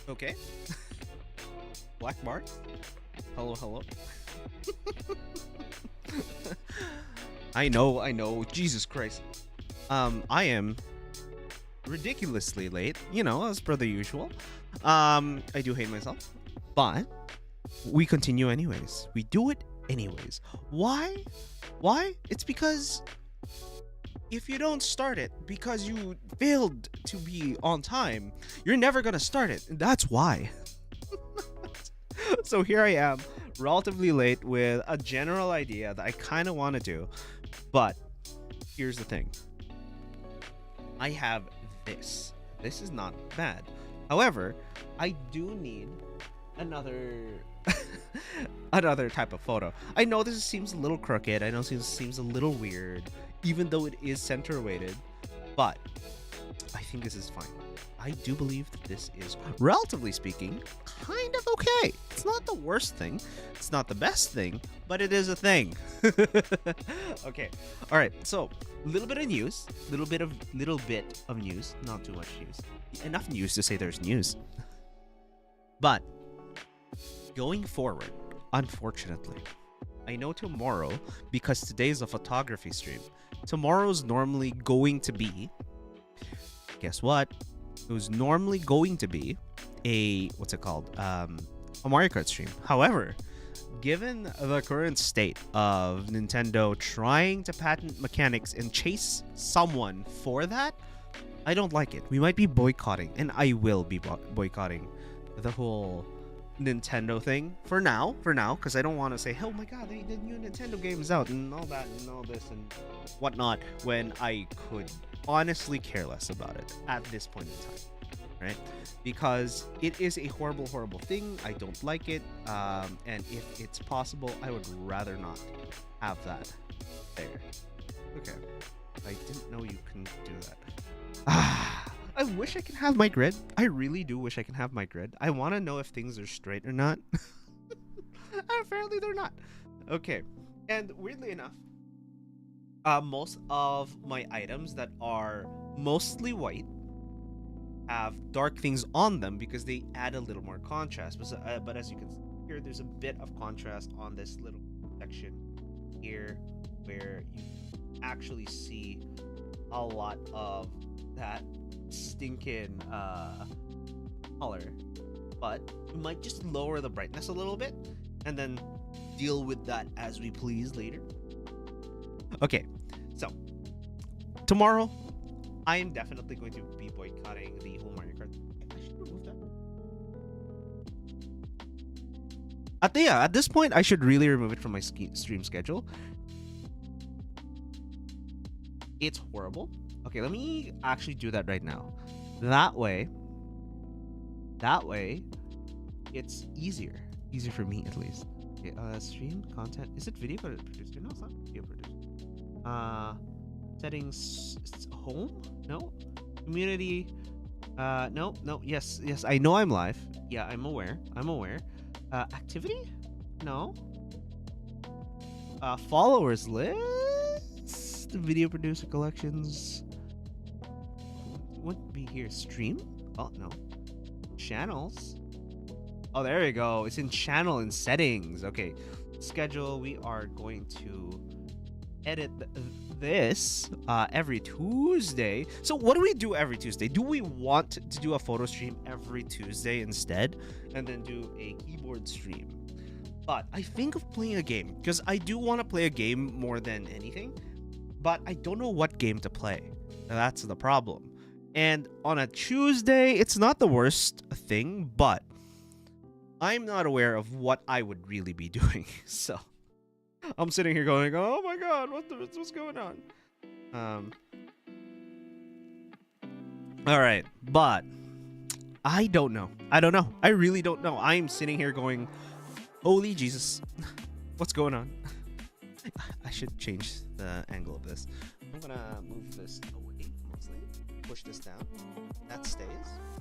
Okay. Black Bart. Hello, hello. I know. Jesus Christ. I am ridiculously late, as per the usual. I do hate myself, but we continue anyways. We do it anyways. Why? Why? It's because if you don't start it because you failed to be on time, you're never gonna start it. That's why. So here I am, relatively late with a general idea that I kind of want to do. But here's the thing, I have this. This is not bad. However, I do need another another type of photo. I know this seems a little crooked. I know this seems a little weird, even though it is center weighted. But I think this is fine. I do believe that this is, relatively speaking, kind of okay. It's not the worst thing. It's not the best thing, but it is a thing. Okay. All right. So, little bit of news. Little bit of news. Not too much news. Enough news to say there's news. But going forward, unfortunately, I know tomorrow, because today's a photography stream, tomorrow's normally going to be, guess what? It was normally going to be a, what's it called? A Mario Kart stream. However, given the current state of Nintendo trying to patent mechanics and chase someone for that, I don't like it. We might be boycotting, and I will be boycotting the whole Nintendo thing for now, because I don't want to say, oh my god, the new Nintendo game is out and all that and all this and whatnot, when I could honestly care less about it at this point in time, right? Because it is a horrible thing. I don't like it, and if it's possible, I would rather not have that there. Okay, I didn't know you can do that. I wish I could have my grid. I really do wish I can have my grid. I want to know if things are straight or not. Apparently they're not. Okay, and weirdly enough, most of my items that are mostly white have dark things on them because they add a little more contrast. But as you can see here, there's a bit of contrast on this little section here where you actually see a lot of that stinking color. But we might just lower the brightness a little bit and then deal with that as we please later. Okay, so tomorrow I am definitely going to be boycotting the whole Mario Kart. I should remove that. At this point, I should really remove it from my stream schedule. It's horrible. Okay, let me actually do that right now. That way, it's easier for me at least. Okay, stream content. Is it video producer? No, it's not video producer. Settings, home? No. Community. No. Yes. I know I'm live. Yeah, I'm aware. Activity? No. Followers list. Video producer collections. Wouldn't be here. Stream? Oh no. Channels. Oh, there you go. It's in channel and settings. Okay. Schedule. We are going to edit this every Tuesday. So what do we do every Tuesday? Do we want to do a photo stream every Tuesday instead and then do a keyboard stream? But I think of playing a game, because I do want to play a game more than anything, but I don't know what game to play. That's the problem. And on a Tuesday, it's not the worst thing, but I'm not aware of what I would really be doing. So I'm sitting here going, oh my god, what's going on? All right, but I don't know. I really don't know. I'm sitting here going, holy Jesus, what's going on? I should change the angle of this. I'm gonna move this away mostly. Push this down. That stays.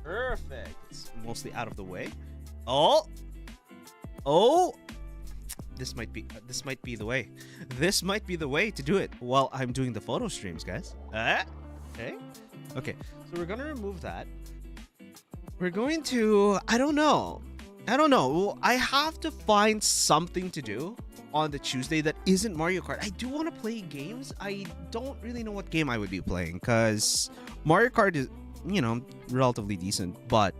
Perfect. It's mostly out of the way. Oh. This might be the way. This might be the way to do it while I'm doing the photo streams, guys. Okay. So we're gonna remove that. We're going to, I don't know. Well, I have to find something to do on the Tuesday that isn't Mario Kart. I do want to play games. I don't really know what game I would be playing because Mario Kart is, relatively decent, but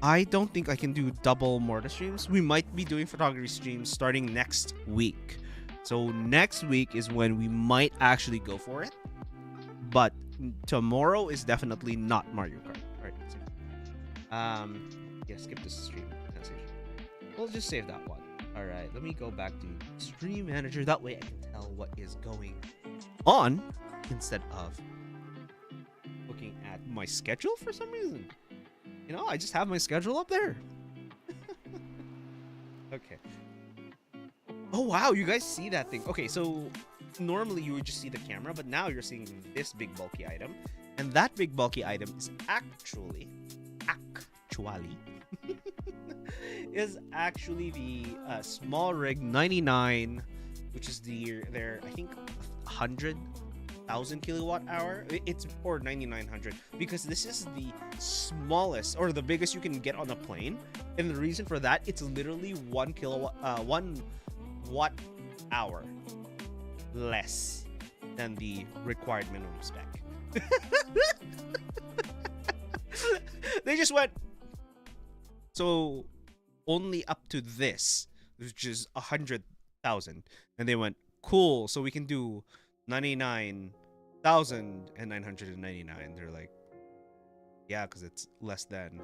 I don't think I can do double Morta streams. We might be doing photography streams starting next week. So next week is when we might actually go for it. But tomorrow is definitely not Mario Kart. All right. Yeah, skip this stream. We'll just save that one. All right, let me go back to Stream Manager. That way I can tell what is going on instead of looking at my schedule for some reason. I just have my schedule up there. Okay. Oh, wow, you guys see that thing. Okay, so normally you would just see the camera, but now you're seeing this big bulky item. And that big bulky item is actually is actually the Small Rig 99, which is their I think 100,000 kilowatt hour. It's or 9,900 because this is the smallest or the biggest you can get on a plane, and the reason for that, it's literally 1 watt hour less than the required minimum spec. They just went so only up to this, which is 100,000, and they went cool. So we can do 99,999. They're like, yeah, because it's less than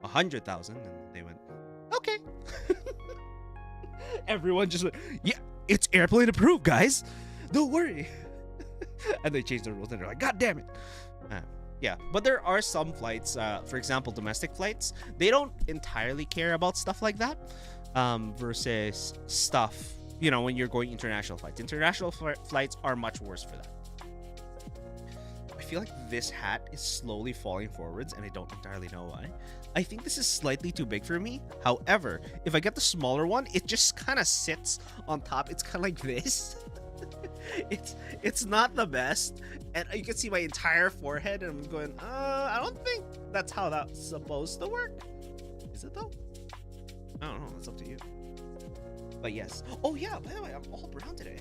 100,000, and they went, okay. Everyone just went, yeah, it's airplane approved, guys. Don't worry. And they changed the rules, and they're like, God damn it. Yeah, but there are some flights, for example, domestic flights, they don't entirely care about stuff like that versus stuff, when you're going international flights. International flights are much worse for that. I feel like this hat is slowly falling forwards, and I don't entirely know why. I think this is slightly too big for me. However, if I get the smaller one, it just kind of sits on top. It's kind of like this. It's not the best, and you can see my entire forehead, and I'm going, I don't think that's how that's supposed to work. Is it though? I don't know. It's up to you. But yes. Oh yeah. By the way, I'm all brown today.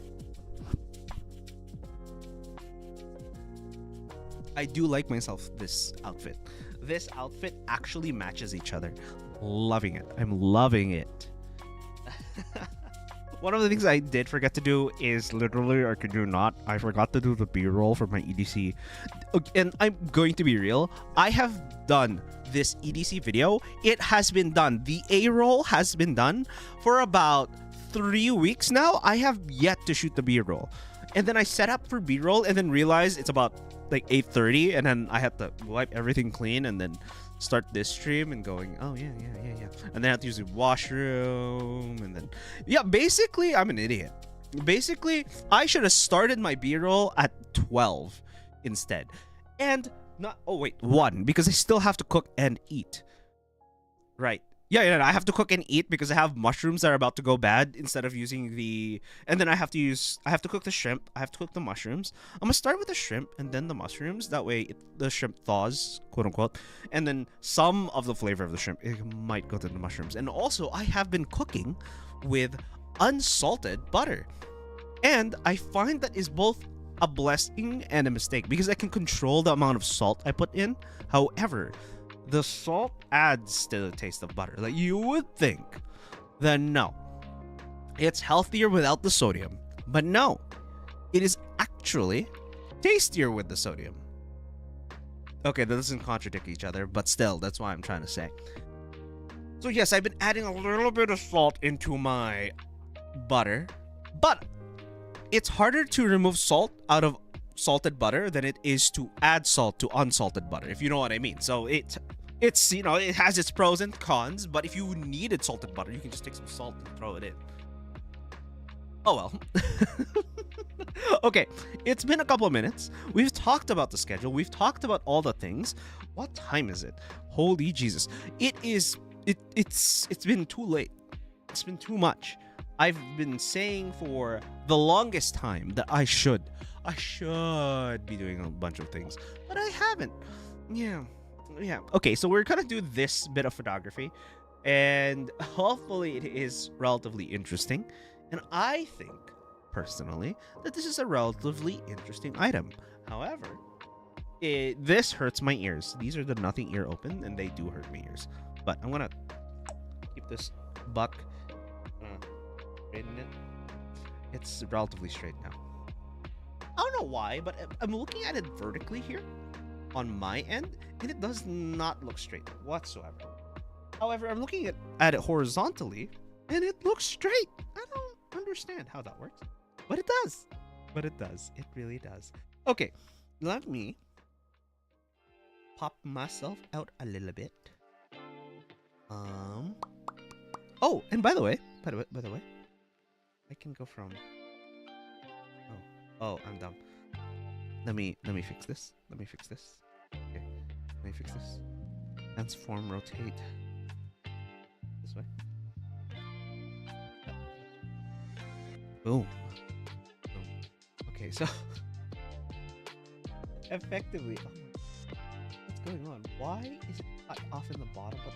I do like myself this outfit. This outfit actually matches each other. Loving it. I'm loving it. One of the things I did forget to do is literally, I could do not, I forgot to do the B-roll for my EDC. And I'm going to be real. I have done this EDC video. It has been done. The A-roll has been done for about 3 weeks now. I have yet to shoot the B-roll. And then I set up for B-roll and then realized it's about like 8:30, and then I have to wipe everything clean and then start this stream and going, oh yeah, and then I have to use the washroom, and then basically I'm an idiot. Basically I should have started my B-roll at 12 instead, and not 1, because I still have to cook and eat, right? Yeah, I have to cook and eat because I have mushrooms that are about to go bad instead of using the... And then I have to cook the shrimp. I have to cook the mushrooms. I'm going to start with the shrimp and then the mushrooms. That way the shrimp thaws, quote unquote. And then some of the flavor of the shrimp, it might go to the mushrooms. And also, I have been cooking with unsalted butter. And I find that is both a blessing and a mistake because I can control the amount of salt I put in. However, the salt adds to the taste of butter. Like, you would think that no, it's healthier without the sodium, but no, it is actually tastier with the sodium. Okay, that doesn't contradict each other, but still, that's what I'm trying to say. So yes, I've been adding a little bit of salt into my butter, but it's harder to remove salt out of salted butter than it is to add salt to unsalted butter, if you know what I mean. So it's it has its pros and cons, but if you needed salted butter, you can just take some salt and throw it in. Oh well. Okay, it's been a couple of minutes. We've talked about the schedule. We've talked about all the things. What time is it? Holy Jesus. It's been too late. It's been too much. I've been saying for the longest time that I should be doing a bunch of things, but I haven't. Yeah, yeah. Okay, so we're gonna do this bit of photography, and hopefully it is relatively interesting. And I think, personally, that this is a relatively interesting item. However, this hurts my ears. These are the nothing ear open, and they do hurt my ears. But I'm gonna keep this buck straighten it. It's relatively straight now. I don't know why, but I'm looking at it vertically here on my end, and it does not look straight whatsoever. However, I'm looking at it horizontally, and it looks straight. I don't understand how that works, but it does. But it does. It really does. Okay, let me pop myself out a little bit. Oh, and by the way, I can go from. Oh, I'm dumb. Let me fix this. Okay, let me fix this. Transform, rotate. This way. Boom. Okay, so effectively, what's going on? Why is it cut off in the bottom? But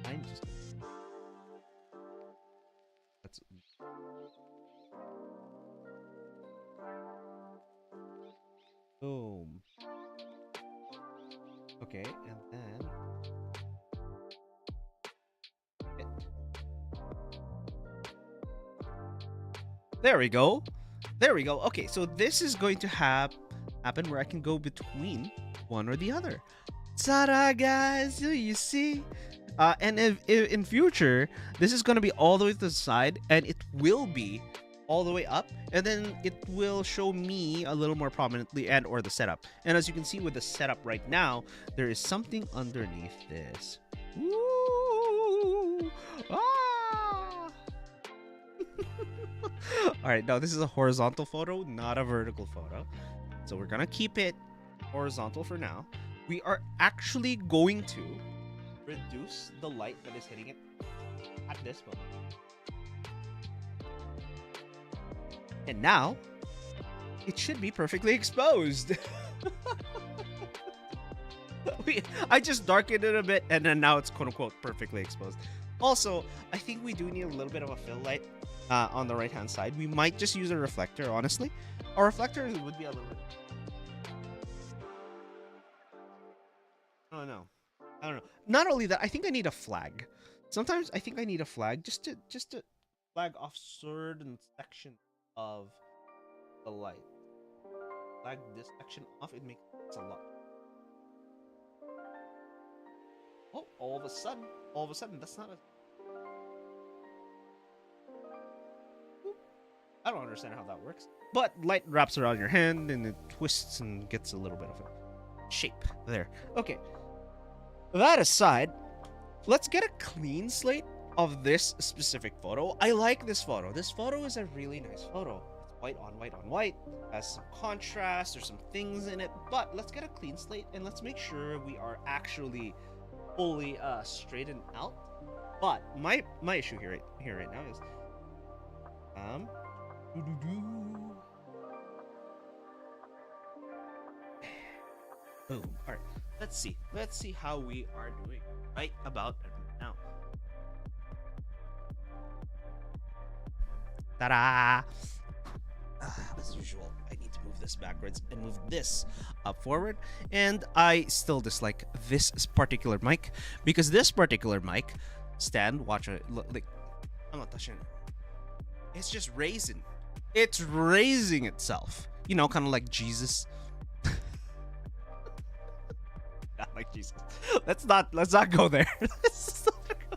I'm just. That's. Boom. Okay, and then. There we go. There we go. Okay, so this is going to happen where I can go between one or the other. Ta-da, guys! You see? And if in future, this is going to be all the way to the side, and it will be all the way up, and then it will show me a little more prominently, and or the setup. And as you can see with the setup right now, there is something underneath this. Ooh! Ah! All right, now this is a horizontal photo, not a vertical photo. So we're gonna keep it horizontal for now. We are actually going to reduce the light that is hitting it at this moment. And now, it should be perfectly exposed. I just darkened it a bit, and then now it's quote-unquote perfectly exposed. Also, I think we do need a little bit of a fill light on the right-hand side. We might just use a reflector, honestly. A reflector would be a little bit... Oh, no. I don't know. Not only that, I think I need a flag. Sometimes I think I need a flag just to flag off certain sections of the light. Flag this section off, it makes a lot. Oh, all of a sudden, that's not a... I don't understand how that works. But light wraps around your hand and it twists and gets a little bit of a shape there. Okay. That aside, let's get a clean slate of this specific photo. I like this photo. This photo is a really nice photo. It's white on white on white. Has some contrast. There's some things in it. But let's get a clean slate and let's make sure we are actually fully straightened out. But my issue here right now is boom. All right. Let's see how we are doing right about now. Ta-da! As usual, I need to move this backwards and move this up forward. And I still dislike this particular mic because this particular mic stand, watch it, like, I'm not touching it. It's just raising. It's raising itself. You know, kind of like Jesus. Not like Jesus. Let's not go there. Let's not go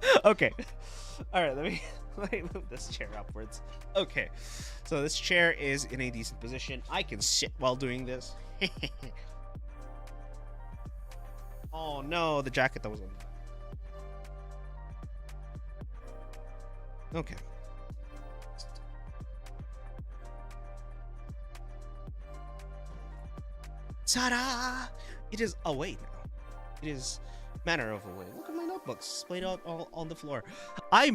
there. Okay. All right, let me move this chair upwards. Okay. So this chair is in a decent position. I can sit while doing this. Oh no, the jacket that was on. Okay. Ta-da! It is away now. It is manner of away. Look at my notebooks splayed out all on the floor. I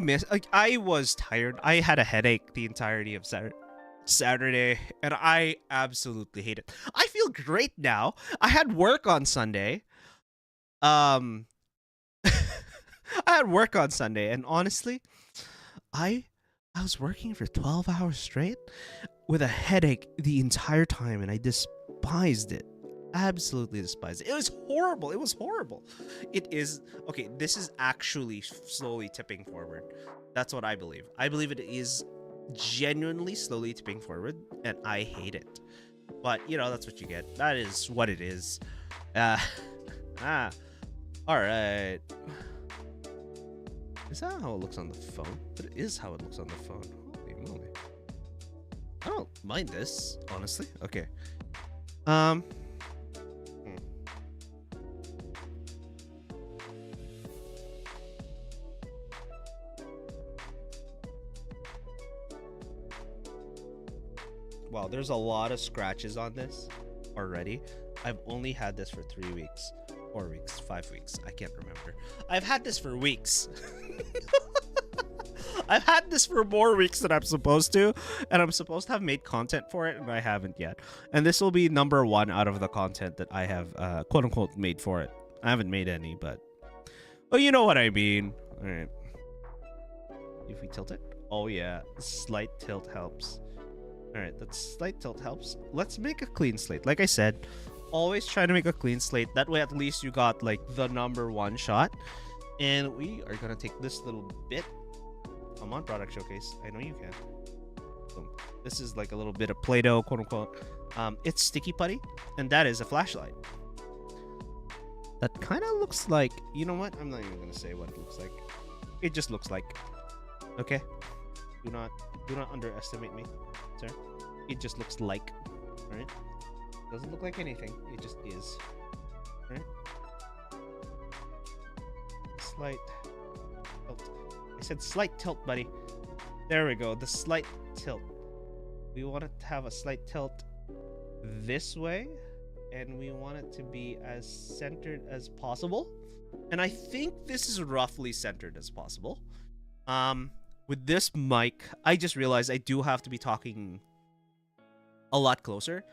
was tired. I had a headache the entirety of Saturday, and I absolutely hate it. I feel great now. I had work on Sunday. Um, I had work on Sunday, and honestly, I I was working for 12 hours straight with a headache the entire time, and I despised it. Absolutely despised it. It was horrible. It was horrible. It is okay. This is actually slowly tipping forward. That's what I believe. I believe it is genuinely slowly tipping forward, and I hate it. But you know, that's what you get. That is what it is. Uh, all right. Is that how it looks on the phone? It is how it looks on the phone. Holy moly. I don't mind this, honestly. Okay. Wow, there's a lot of scratches on this already. I've only had this for 3 weeks, 4 weeks, 5 weeks. I can't remember. I've had this for weeks. I've had this for more weeks than I'm supposed to, and I'm supposed to have made content for it, and I haven't yet. And this will be number 1 out of the content that I have, quote unquote, made for it. I haven't made any, but well, you know what I mean. All right. If we tilt it, oh yeah, slight tilt helps. All right, that slight tilt helps. Let's make a clean slate. Like I said, always try to make a clean slate. That way, at least you got like the number 1 shot. And we are gonna take this little bit. Come on, product showcase. I know you can. Boom. This is like a little bit of Play-Doh, quote unquote. It's sticky putty, and that is a flashlight. That kind of looks like. You know what? I'm not even gonna say what it looks like. It just looks like. Okay. Do not underestimate me, sir. It just looks like. All right. Doesn't look like anything. It just is. All right. Slight tilt. I said slight tilt, buddy. There we go. The slight tilt. We want it to have a slight tilt this way, and we want it to be as centered as possible. And I think this is roughly centered as possible. With this mic, I just realized I do have to be talking a lot closer.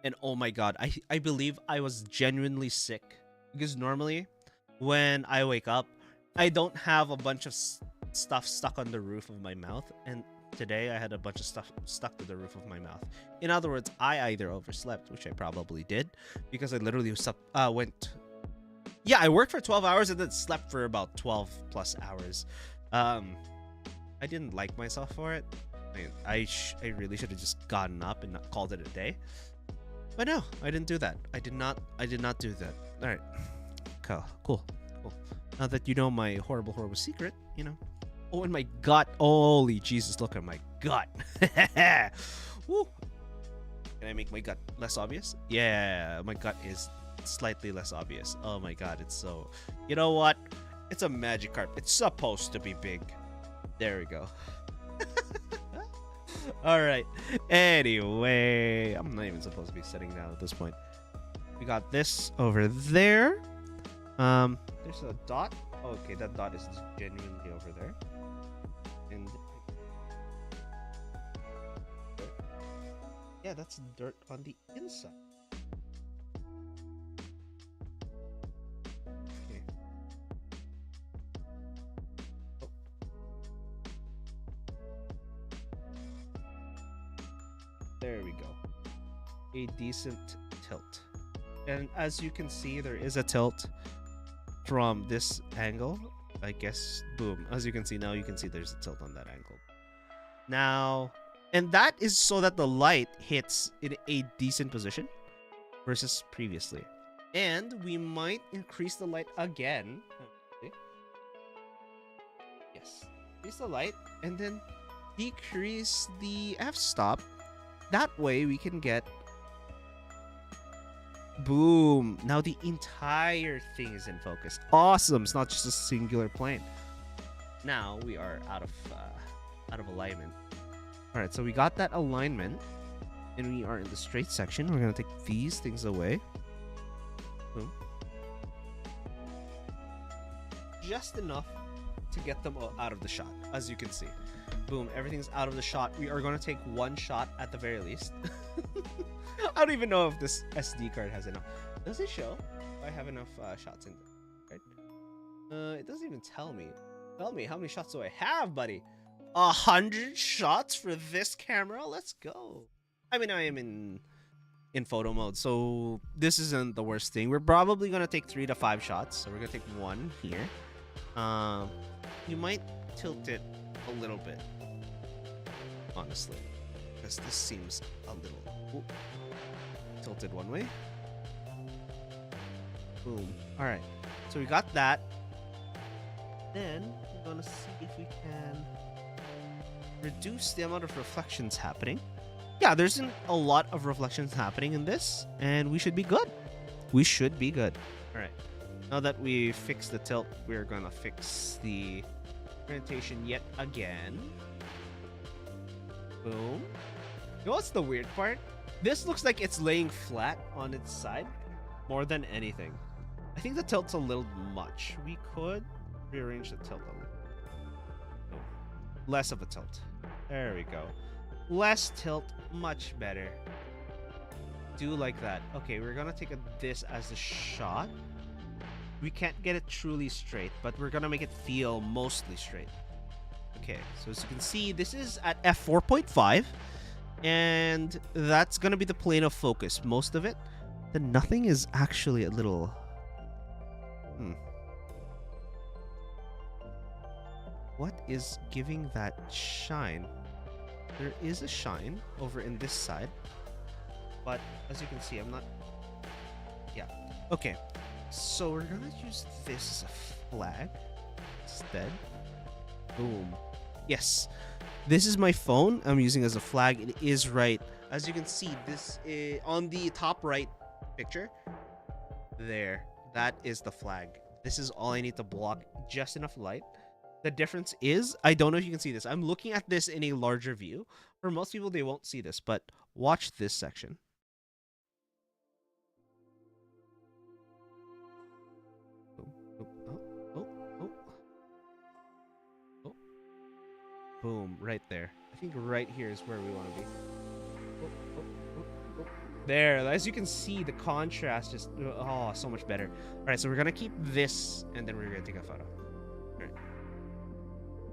And oh my god, I believe I was genuinely sick. Because normally, when I wake up, I don't have a bunch of stuff stuck on the roof of my mouth. And today, I had a bunch of stuff stuck to the roof of my mouth. In other words, I either overslept, which I probably did. Because I literally went... Yeah, I worked for 12 hours and then slept for about 12 plus hours. I didn't like myself for it. I really should have just gotten up and not called it a day. But no, I didn't do that. I did not do that. All right. Cool. Now that you know my horrible secret, you know. Oh, and my gut. Holy Jesus, look at my gut. Woo. Can I make my gut less obvious? Yeah, my gut is slightly less obvious. Oh my god, it's so... You know what? It's a Magikarp. It's supposed to be big. There we go. All right. Anyway, I'm not even supposed to be sitting down at this point. We got this over there. There's a dot. Okay, that dot is genuinely over there. And yeah, that's dirt on the inside. There we go. A decent tilt. And as you can see, there is a tilt from this angle. I guess, boom. As you can see now, you can see there's a tilt on that angle. Now, and that is so that the light hits in a decent position versus previously. And we might increase the light again. Okay. Yes. Increase the light and then decrease the f-stop. That way we can get... Boom. Now the entire thing is in focus. Awesome. It's not just a singular plane. Now we are out of alignment. All right, so we got that alignment. And we are in the straight section. We're going to take these things away. Boom. Just enough to get them out of the shot, as you can see. Boom, everything's out of the shot. We are going to take one shot at the very least. I don't even know if this SD card has enough. Does it show if I have enough shots in there? Right? It doesn't even tell me. Tell me, how many shots do I have, buddy? 100 shots for this camera? Let's go. I mean, I am in photo mode, so this isn't the worst thing. We're probably gonna take 3 to 5 shots, so we're gonna take one here. You might tilt it a little bit, honestly, because this seems a little tilted one way. Boom. All right, so we got that. Then we're gonna see if we can reduce the amount of reflections happening. Yeah, there isn't a lot of reflections happening in this, and we should be good. We should be good. All right. Now that we fixed the tilt, we're gonna fix the orientation yet again. Boom. You know what's the weird part? This looks like it's laying flat on its side more than anything. I think the tilt's a little much. We could rearrange the tilt a little. No. Less of a tilt. There we go. Less tilt, much better. Do like that. Okay, we're gonna take this as a shot. We can't get it truly straight, but we're gonna make it feel mostly straight. Okay, so as you can see, this is at f4.5, and that's gonna be the plane of focus, most of it. The nothing is actually a little... What is giving that shine? There is a shine over in this side, but as you can see, I'm not... Yeah. Okay. So we're gonna use this as a flag instead. Boom. Yes. This is my phone I'm using as a flag. It is right. As you can see, this is on the top right picture. There. That is the flag. This is all I need to block just enough light. The difference is, I don't know if you can see this. I'm looking at this in a larger view. For most people, they won't see this, but watch this section. Boom, right there. I think right here is where we want to be. There, as you can see, the contrast just, oh, so much better. All right, so we're going to keep this, and then we're going to take a photo. All right.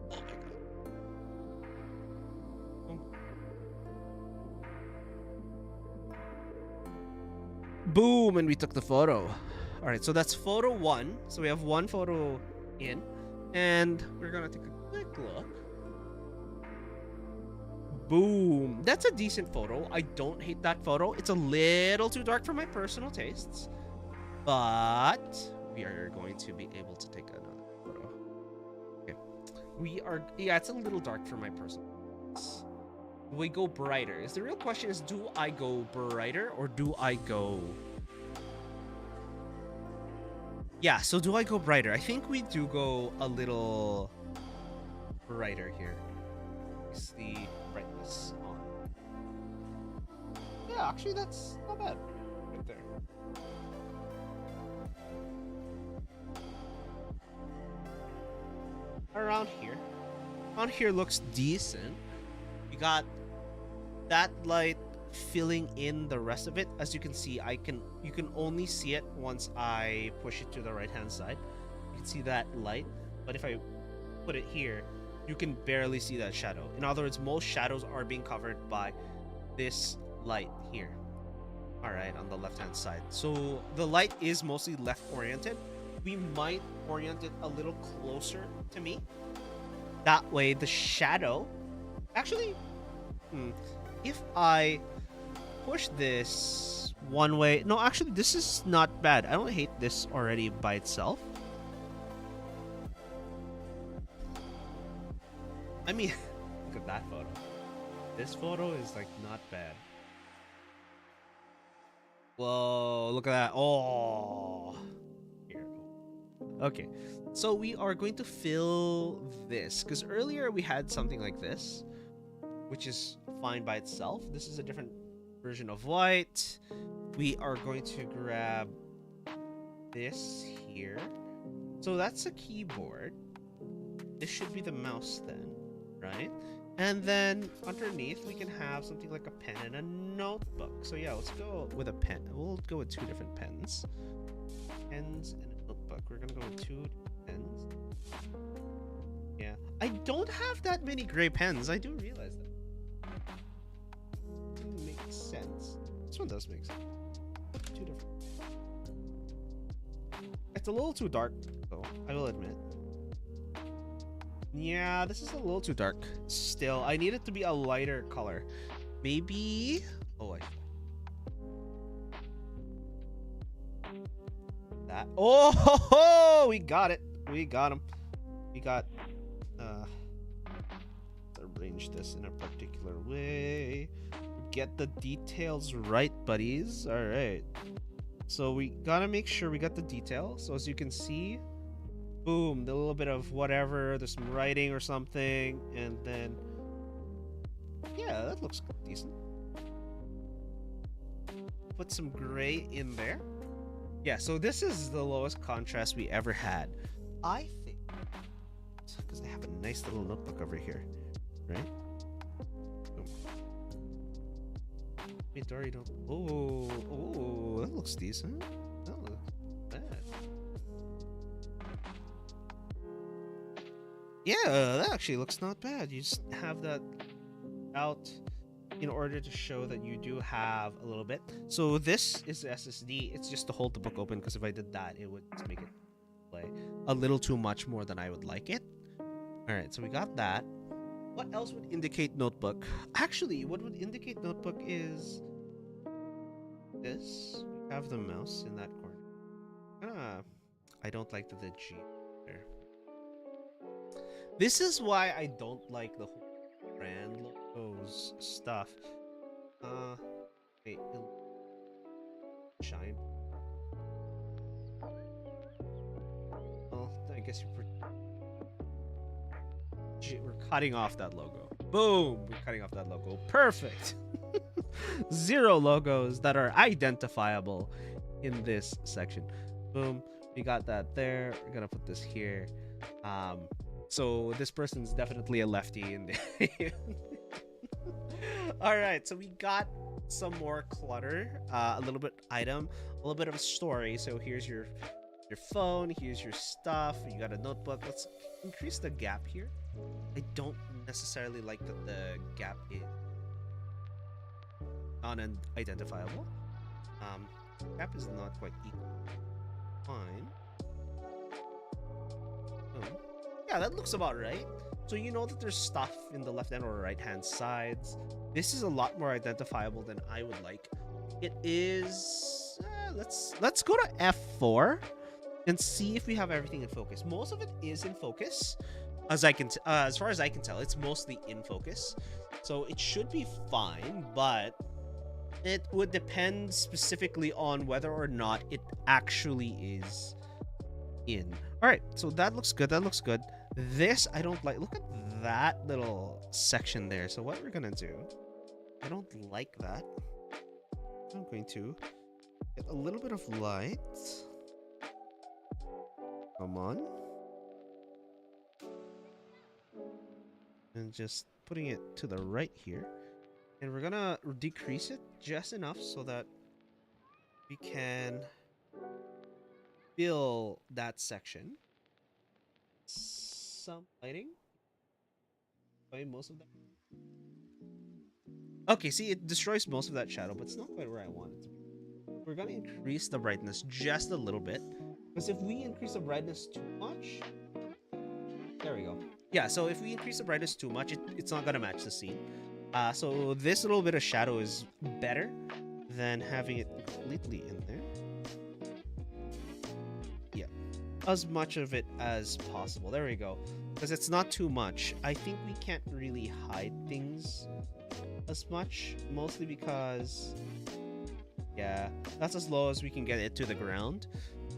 Oh my God. Boom, and we took the photo. All right, so that's photo 1. So we have 1 photo in, and we're going to take a quick look. Boom. That's a decent photo. I don't hate that photo. It's a little too dark for my personal tastes, but we are going to be able to take another photo. Okay. Yeah, it's a little dark for my personal tastes. Do we go brighter? Is the real question is, do I go brighter or do I go... Yeah, so do I go brighter? I think we do go a little brighter here. Is the brightness on? Yeah, actually that's not bad. Right there. Around here. Around here looks decent. We got that light filling in the rest of it. As you can see, you can only see it once I push it to the right hand side. You can see that light, but if I put it here, you can barely see that shadow. In other words, most shadows are being covered by this light here. All right, on the left-hand side. So the light is mostly left-oriented. We might orient it a little closer to me. That way, the shadow... Actually, if I push this one way... No, actually, this is not bad. I don't hate this already by itself. I mean, look at that photo. This photo is like not bad. Whoa, look at that. Oh. Here. Okay. So we are going to fill this because earlier we had something like this, which is fine by itself. This is a different version of white. We are going to grab this here. So that's a keyboard. This should be the mouse then, right? And then underneath we can have something like a pen and a notebook. So yeah, let's go with a pen. We'll go with 2 different pens. Pens and a notebook. We're gonna go with 2 pens. Yeah. I don't have that many gray pens. I do realize that. It makes sense. This one does make sense. 2 different. It's a little too dark, though, I will admit. Yeah, this is a little too dark. Still, I need it to be a lighter color. Maybe... Oh, that... Oh, we got it. We got him. We got... arrange this in a particular way. Get the details right, buddies. All right. So we gotta make sure we got the detail. So as you can see, boom, the little bit of whatever, there's some writing or something, and then yeah, that looks decent. Put some gray in there. Yeah, so this is the lowest contrast we ever had. I think because I have a nice little notebook over here, right? Midori don't. Oh, that looks decent. That looks bad. Yeah, that actually looks not bad. You just have that out in order to show that you do have a little bit. So this is the SSD. It's just to hold the book open, because if I did that, it would make it play a little too much more than I would like it. All right, so we got that. What else would indicate notebook? Actually, what would indicate notebook is this. We have the mouse in that corner. I don't like the G there. This is why I don't like the whole brand logos stuff. Wait, shine. Well, I guess we're cutting off that logo. Boom! We're cutting off that logo. Perfect! 0 logos that are identifiable in this section. Boom. We got that there. We're gonna put this here. So this person's definitely a lefty in there. Alright, so we got some more clutter. A little bit item. A little bit of a story. So here's your phone. Here's your stuff. You got a notebook. Let's increase the gap here. I don't necessarily like that the gap is unidentifiable. Gap is not quite equal. Fine. Oh. Yeah, that looks about right. So you know that there's stuff in the left hand or right hand sides. This is a lot more identifiable than I would like. It is. Let's go to F4 and see if we have everything in focus. Most of it is in focus. As far as I can tell, it's mostly in focus, so it should be fine. But it would depend specifically on whether or not it actually is in. All right, so that looks good. That looks good. This I don't like. Look at that little section there. So what we're gonna do? I don't like that. I'm going to get a little bit of light. Come on. And just putting it to the right here, and we're gonna decrease it just enough so that we can fill that section. Some lighting. By most of that. Okay, see, it destroys most of that shadow, but it's not quite where I want it to be. We're gonna increase the brightness just a little bit, because if we increase the brightness too much, there we go. Yeah, so if we increase the brightness too much, it's not gonna match the scene. So this little bit of shadow is better than having it completely in there. Yeah, as much of it as possible. There we go. Because it's not too much. I think we can't really hide things as much, mostly because, yeah, that's as low as we can get it to the ground.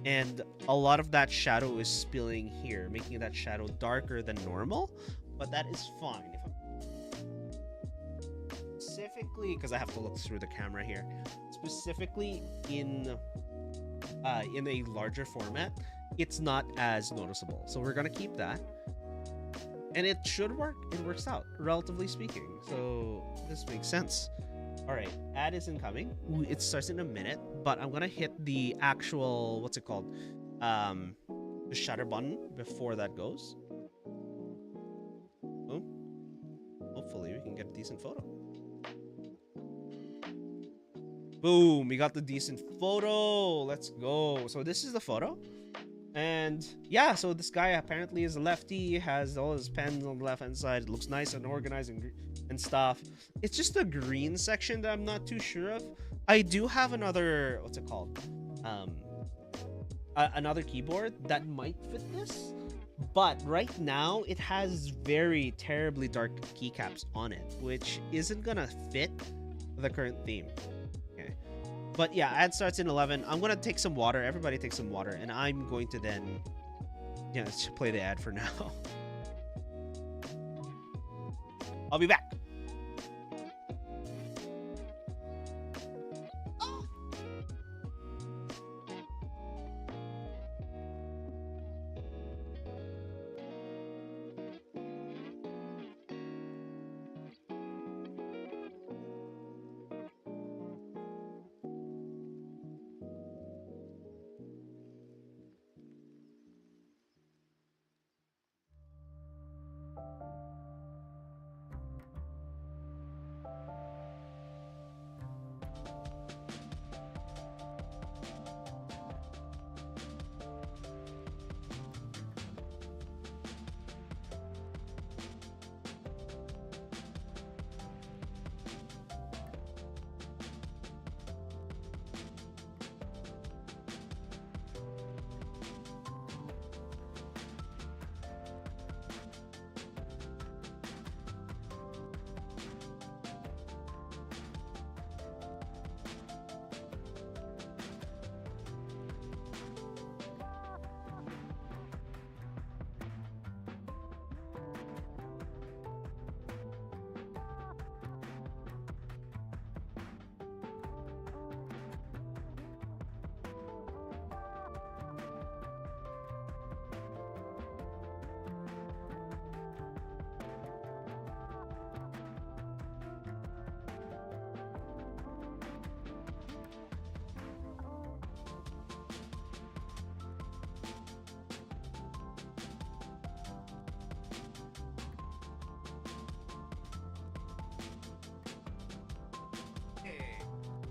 And a lot of that shadow is spilling here, making that shadow darker than normal. But that is fine. Specifically, because I have to look through the camera here. Specifically in in a larger format, it's not as noticeable. So we're gonna keep that, and it should work. It works out, relatively speaking. So this makes sense. All right, ad is incoming. It starts in a minute, but I'm gonna hit the actual, what's it called, the shutter button before that goes. Boom. Hopefully we can get a decent photo. Boom, we got the decent photo. Let's go. So this is the photo. And yeah, so this guy apparently is a lefty, has all his pens on the left hand side. It looks nice and organized and stuff. It's just the green section that I'm not too sure of. I do have another, what's it called? Another keyboard that might fit this. But right now it has very terribly dark keycaps on it, which isn't gonna fit the current theme. But yeah, ad starts in 11. I'm going to take some water. Everybody take some water. And I'm going to then, yeah, let's play the ad for now. I'll be back.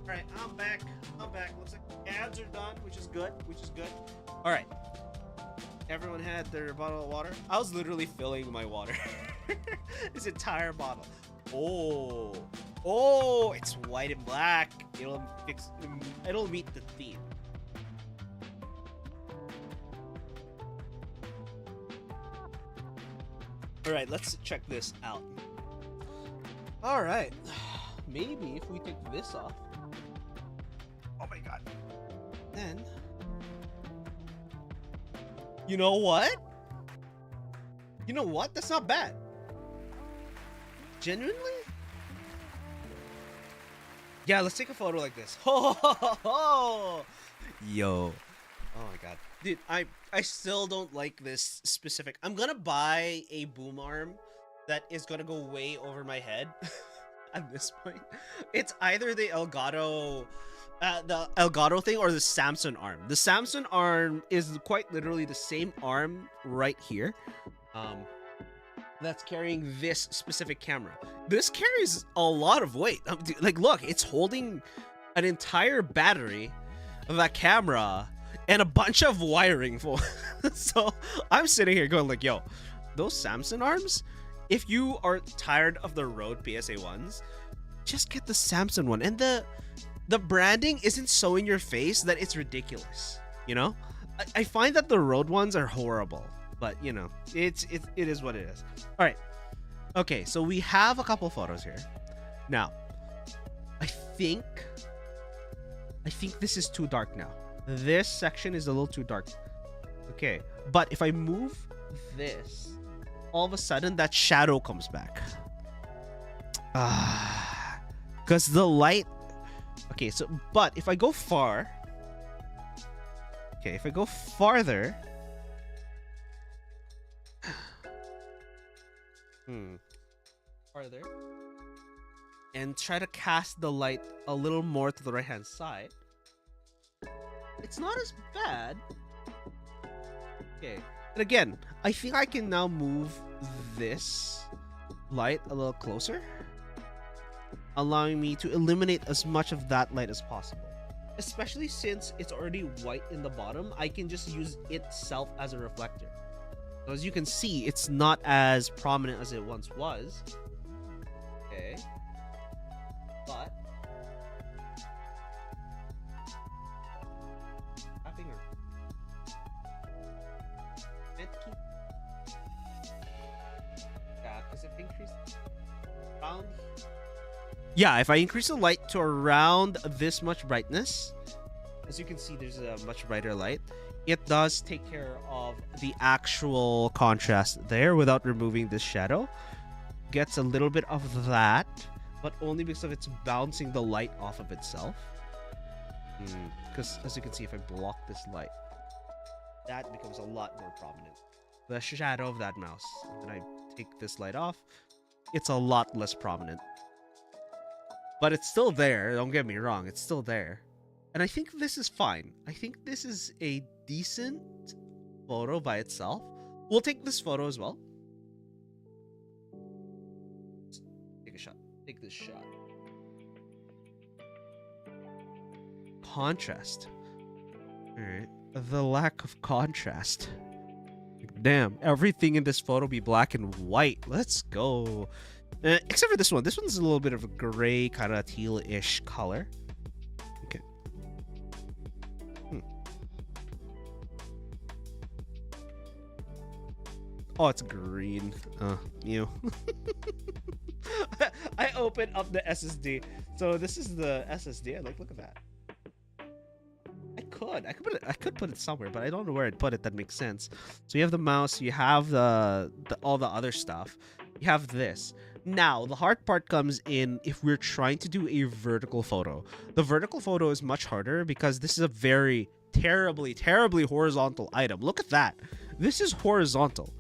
All right, I'm back. Looks like the ads are done, which is good. All right. Everyone had their bottle of water. I was literally filling my water. This entire bottle. Oh, it's white and black. It'll meet the theme. All right, let's check this out. All right. Maybe if we take this off. Oh my god. Then, you know what? That's not bad. Genuinely? Yeah, let's take a photo like this. Yo. Oh my god. Dude, I still don't like this specific. I'm gonna buy a boom arm that is gonna go way over my head. At this point, it's either the Elgato thing or the Samsung arm. The Samsung arm is quite literally the same arm right here, that's carrying this specific camera. This carries a lot of weight. Like, look, it's holding an entire battery of that camera and a bunch of wiring for. So I'm sitting here going like, yo, those Samsung arms. If you are tired of the Rode PSA ones, just get the Samsung one. And the branding isn't so in your face that it's ridiculous. You know, I find that the Rode ones are horrible, but you know, it is what it is. All right, okay, so we have a couple photos here. Now, I think this is too dark now. This section is a little too dark. Okay, but if I move this, all of a sudden that shadow comes back. Because the light. Okay, so but if I go far, Okay, if I go farther. Farther. And try to cast the light a little more to the right hand side. It's not as bad. Okay. And again, I think I can now move this light a little closer, allowing me to eliminate as much of that light as possible. Especially since it's already white in the bottom, I can just use itself as a reflector. So as you can see, it's not as prominent as it once was. Okay. But tapping her. And keep. Yeah, because if I increase around. Yeah, if I increase the light to around this much brightness, as you can see, there's a much brighter light. It does take care of the actual contrast there without removing this shadow. Gets a little bit of that, but only because of it's bouncing the light off of itself. Because as you can see, if I block this light, that becomes a lot more prominent. The shadow of that mouse. And I take this light off, it's a lot less prominent. But it's still there, don't get me wrong, it's still there. And I think this is fine. I think this is a decent photo by itself. We'll take this photo as well. Take a shot. Take this shot. Contrast. Alright. The lack of contrast. Damn, everything in this photo be black and white. Let's go. Except for this one. This one's a little bit of a gray, kind of teal-ish color. Okay. Oh, it's green. Ew. I opened up the SSD. So this is the SSD. Like, look at that. I could put it somewhere, but I don't know where I'd put it. That makes sense. So you have the mouse. You have the all the other stuff. You have this. Now, the hard part comes in if we're trying to do a vertical photo. The vertical photo is much harder because this is a very terribly horizontal item. Look at that. This is horizontal.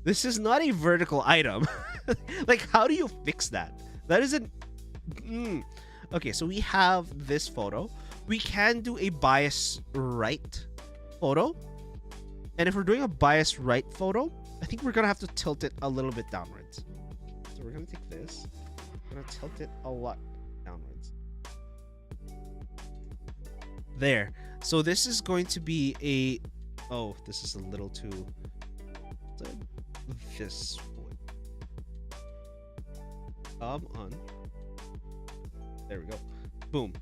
This is not a vertical item. Like, how do you fix that? That isn't... Okay, so we have this photo. We can do a bias right photo. And if we're doing a bias right photo, I think we're going to have to tilt it a little bit downwards. So we're going to take this. We're going to tilt it a lot downwards. There. So this is going to be a... Oh, this is a little too... This way. Come on. There we go. Boom.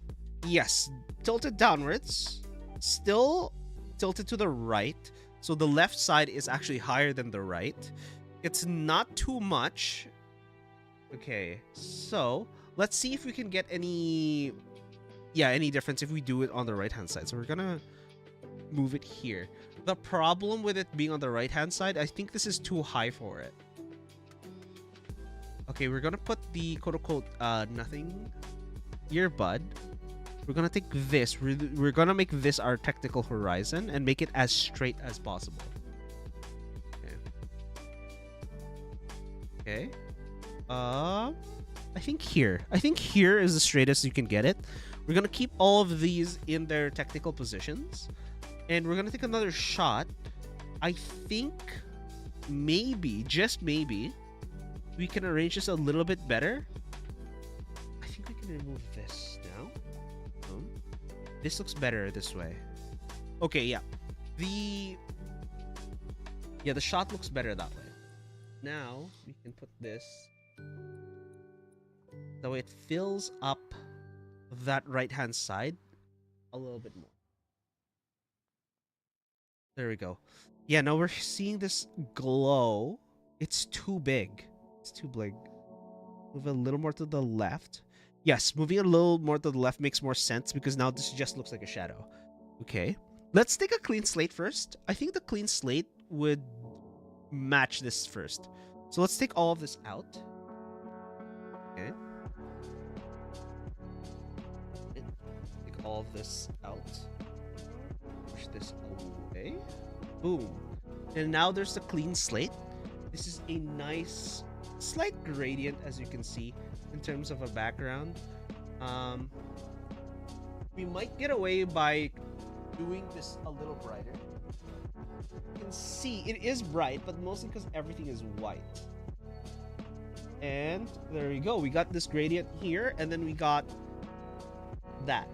Yes. Tilted downwards. Still tilted to the right. So the left side is actually higher than the right. It's not too much. Okay. So let's see if we can get any... Yeah, any difference if we do it on the right-hand side. So we're gonna move it here. The problem with it being on the right-hand side, I think this is too high for it. Okay, we're gonna put the quote-unquote nothing earbud. We're gonna take this. We're gonna make this our technical horizon and make it as straight as possible. Okay. I think here. I think here is the straightest you can get it. We're gonna keep all of these in their technical positions. And we're gonna take another shot. I think maybe, just maybe, we can arrange this a little bit better. I think we can remove this now. This looks better this way. Okay, yeah. The shot looks better that way. Now we can put this so it fills up that right-hand side a little bit more. There we go. Yeah, now we're seeing this glow. It's too big. It's too big. Move a little more to the left. Yes, moving a little more to the left makes more sense because now this just looks like a shadow. Okay. Let's take a clean slate first. I think the clean slate would match this first. So let's take all of this out. Okay. Take all of this out. push this away. Boom. And now there's a clean slate. This is a nice slight gradient, as you can see, in terms of a background. We might get away by doing this a little brighter. You can see it is bright, but mostly because everything is white. And there you go. We got this gradient here, and then we got that.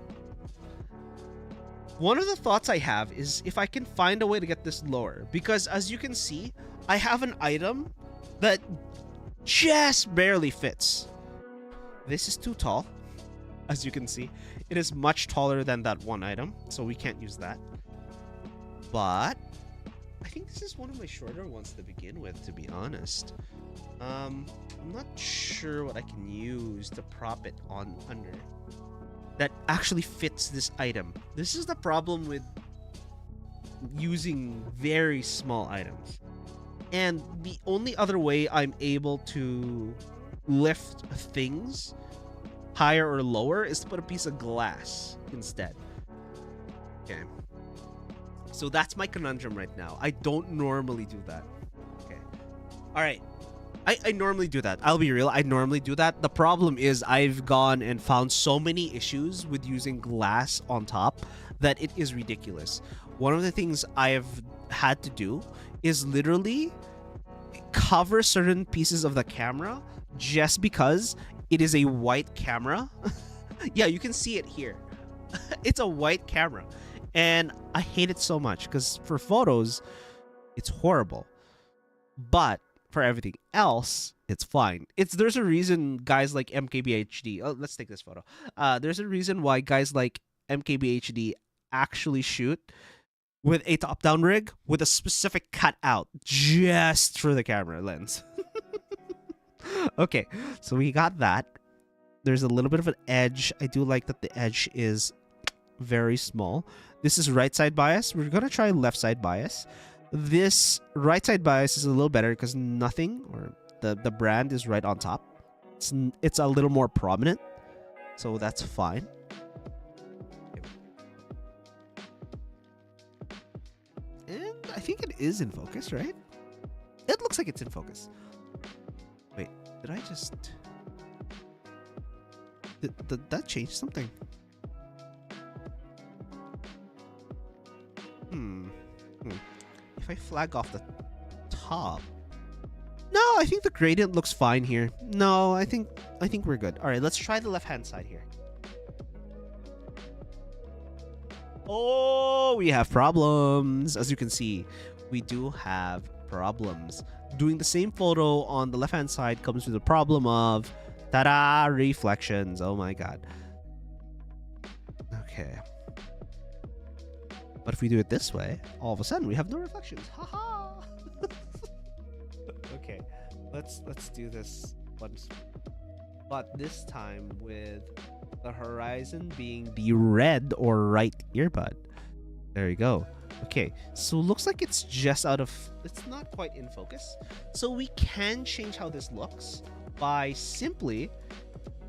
One of the thoughts I have is if I can find a way to get this lower, because as you can see, I have an item that just barely fits. This is too tall, as you can see. It is much taller than that one item, so we can't use that. But I think this is one of my shorter ones to begin with, to be honest. I'm not sure what I can use to prop it on under that actually fits this item. This is the problem with using very small items. And the only other way I'm able to lift things higher or lower is to put a piece of glass instead. Okay. So that's my conundrum right now. I don't normally do that. Okay. All right. I normally do that. I'll be real. I normally do that. The problem is I've gone and found so many issues with using glass on top that it is ridiculous. One of the things I've had to do is literally cover certain pieces of the camera just because it is a white camera. Yeah, you can see it here. It's a white camera. And I hate it so much because for photos, it's horrible. But for everything else, it's fine. There's a reason guys like MKBHD. Oh, let's take this photo. There's a reason why guys like MKBHD actually shoot with a top-down rig with a specific cutout just for the camera lens. Okay, so we got that. There's a little bit of an edge. I do like that the edge is very small. This is right side bias. We're gonna try left side bias. This right side bias is a little better because nothing, or the brand is right on top. It's a little more prominent, so that's fine. And I think it is in focus, right? It looks like it's in focus. Wait, did I just... Did that change something? If I flag off the top... No, I think the gradient looks fine here. No, I think we're good. All right, let's try the left-hand side here. Oh, we have problems. As you can see, we do have problems. Doing the same photo on the left-hand side comes with a problem of ta-da, reflections. Oh my god. Okay. But if we do it this way, all of a sudden we have no reflections. Haha. Okay, let's do this once, but this time with the horizon being the red or right earbud. There you go. Okay, so looks like it's just out of... It's not quite in focus. So we can change how this looks by simply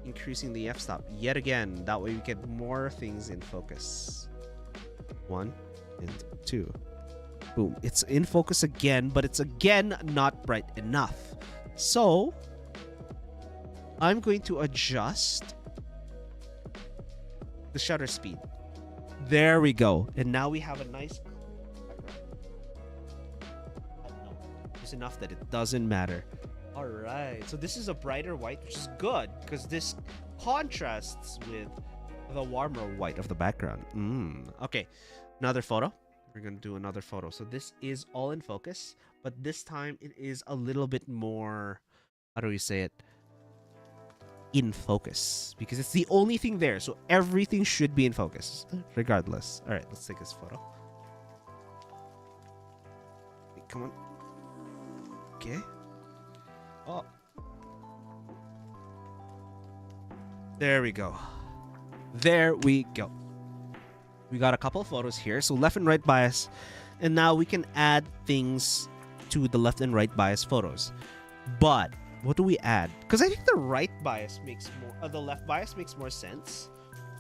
increasing the f-stop yet again. That way we get more things in focus. 1 and 2. Boom. It's in focus again, but it's again not bright enough. So I'm going to adjust the shutter speed. There we go. And now we have a nice... It's enough that it doesn't matter. All right. So this is a brighter white, which is good because this contrasts with the warmer white of the background. Okay. Another photo. We're going to do another photo. So this is all in focus, but this time it is a little bit more, how do we say it? In focus, because it's the only thing there. So everything should be in focus regardless. All right, let's take this photo. Wait, come on. Okay. Oh. There we go. There we go. We got a couple of photos here. So left and right bias. And now we can add things to the left and right bias photos. But what do we add? Because I think the right bias makes more... the left bias makes more sense.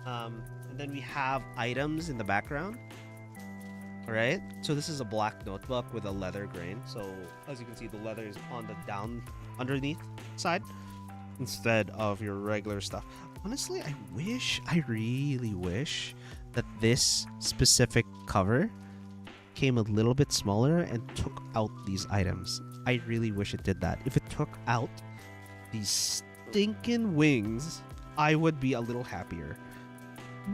And then we have items in the background. right? So this is a black notebook with a leather grain. So as you can see, the leather is on the down underneath side instead of your regular stuff. Honestly, I really wish that this specific cover came a little bit smaller and took out these items. I really wish it did that. If it took out these stinking wings, I would be a little happier.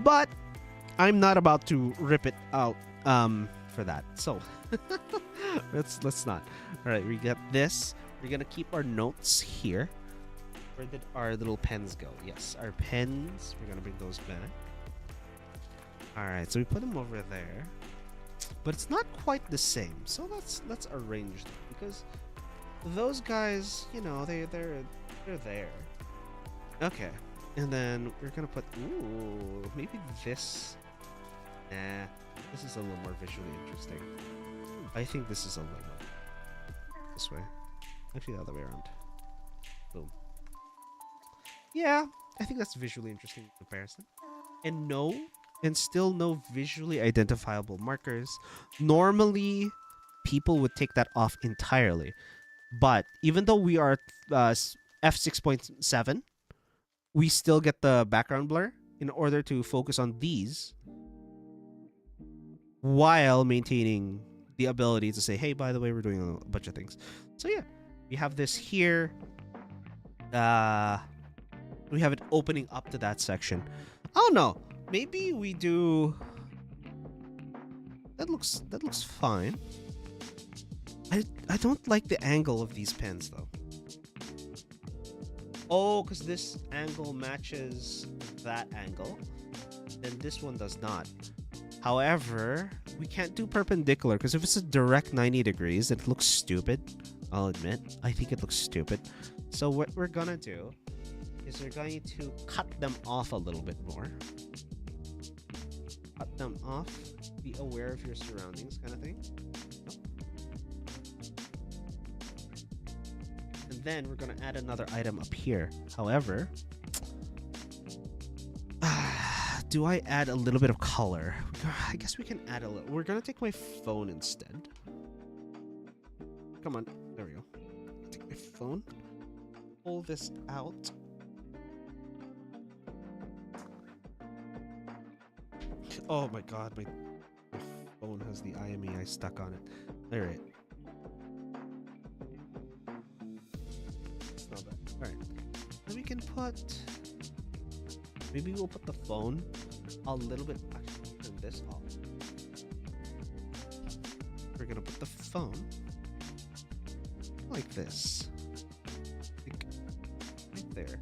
But I'm not about to rip it out for that. So let's not. All right, we got this. We're gonna keep our notes here. Where did our little pens go? Yes, our pens. We're gonna bring those back. All right, so we put them over there, but it's not quite the same. So let's arrange them because those guys, you know, they're there. Okay, and then we're gonna put maybe this. Nah, this is a little more visually interesting. I think this is a little more this way. Actually, the other way around. Boom. Yeah, I think that's visually interesting in comparison. And still no visually identifiable markers. Normally, people would take that off entirely. But even though we are f6.7, we still get the background blur in order to focus on these while maintaining the ability to say, hey, by the way, we're doing a bunch of things. So yeah, we have this here. We have it opening up to that section. I don't know. Maybe we do. That looks fine. I don't like the angle of these pens though. Oh, because this angle matches that angle, then this one does not. However, we can't do perpendicular because if it's a direct 90 degrees, it looks stupid. I'll admit. I think it looks stupid. So what we're gonna do is we're going to cut them off a little bit more. Cut them off. Be aware of your surroundings, kind of thing. And then we're gonna add another item up here. However, do I add a little bit of color? I guess we can add a little. We're gonna take my phone instead. Come on, there we go. Take my phone. Pull this out. Oh my god, my phone has the IMEI stuck on it. Alright. It's not bad. Alright. Then we can put... Maybe we'll put the phone a little bit... Actually, turn this off. We're gonna put the phone like this. Like right there.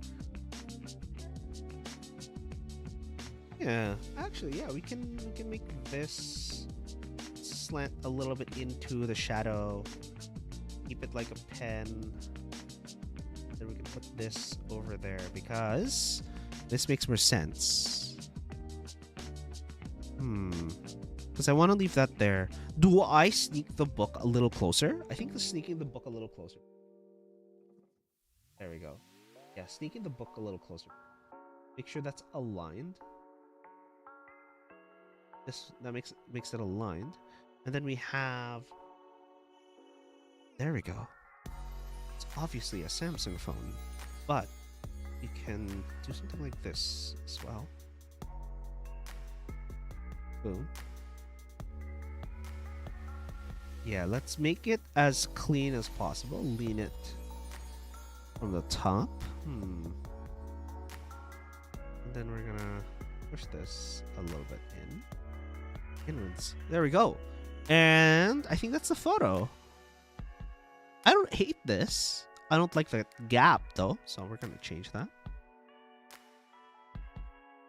Yeah, actually, yeah, we can make this slant a little bit into the shadow. Keep it like a pen. Then we can put this over there because this makes more sense. Because I want to leave that there. Do I sneak the book a little closer? I think sneaking the book a little closer. There we go. Yeah, sneaking the book a little closer. Make sure that's aligned. That makes it aligned. And then we have... There we go. It's obviously a Samsung phone, but you can do something like this as well. Boom. Yeah, let's make it as clean as possible. Lean it from the top. And then we're gonna push this a little bit inwards. There we go. And I think that's the photo. I don't hate this. I don't like the gap though, so we're gonna change that.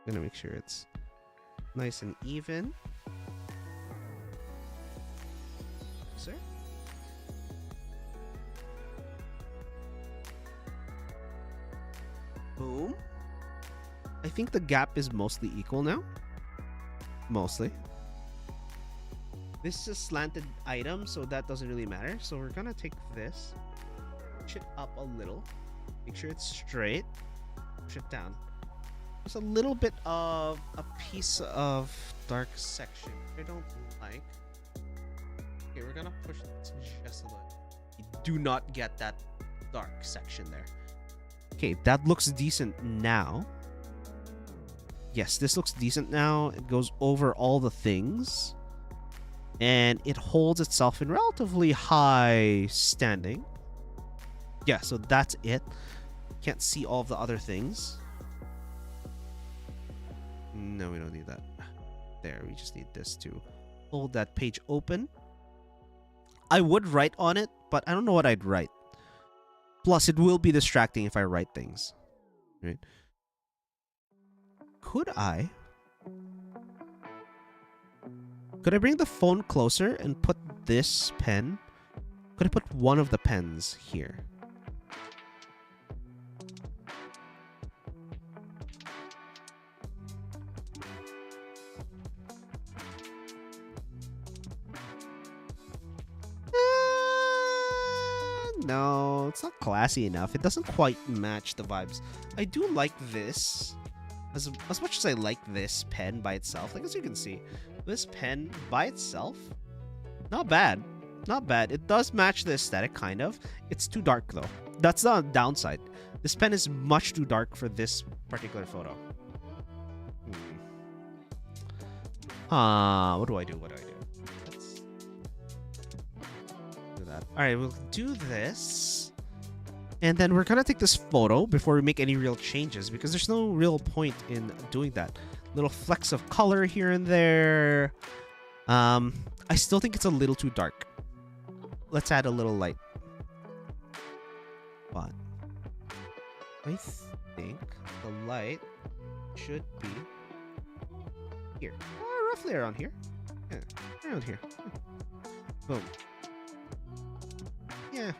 Gonna make sure it's nice and even. Sir? Boom. I think the gap is mostly equal now. Mostly. This is a slanted item, so that doesn't really matter. So we're gonna take this, push it up a little, make sure it's straight, push it down. There's a little bit of a piece of dark section I don't like. Okay, we're gonna push this just a little. You do not get that dark section there. Okay, that looks decent now. Yes, this looks decent now. It goes over all the things. And it holds itself in relatively high standing. Yeah, so that's it. Can't see all of the other things. No, we don't need that. There, we just need this to hold that page open. I would write on it, but I don't know what I'd write. Plus, it will be distracting if I write things. Right? Could I bring the phone closer and put this pen? Could I put one of the pens here? No, it's not classy enough. It doesn't quite match the vibes. I do like this. As much as I like this pen by itself, like as you can see, this pen by itself, not bad. Not bad. It does match the aesthetic, kind of. It's too dark, though. That's the downside. This pen is much too dark for this particular photo. What do I do? Let's do that. All right, we'll do this. And then we're gonna take this photo before we make any real changes, because there's no real point in doing that. Little flecks of color here and there. I still think it's a little too dark. Let's add a little light. But I think the light should be here. Roughly around here. Yeah, around here. Boom. Yeah.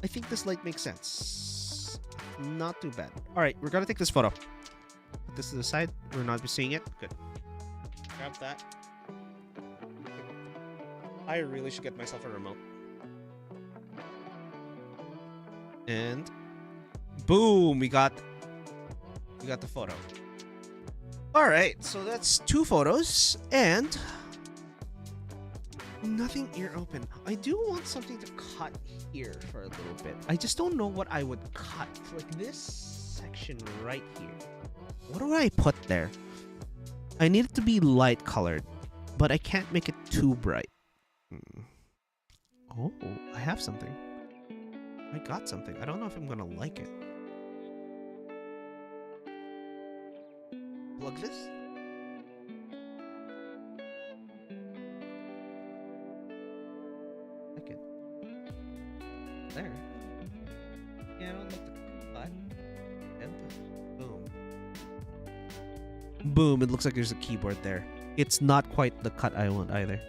I think this light makes sense. Not too bad. Alright, we're gonna take this photo. Put this to the side. We're not be seeing it. Good. Grab that. I really should get myself a remote. And boom, we got the photo. Alright, so that's 2 photos and nothing ear open. I do want something to cut here for a little bit. I just don't know what I would cut. Like this section right here. What do I put there? I need it to be light colored, but I can't make it too bright. Oh, I have something. I got something. I don't know if I'm gonna like it. Plug this. Like it. There. Yeah, I don't like the cut. Boom. Boom, it looks like there's a keyboard there. It's not quite the cut I want either.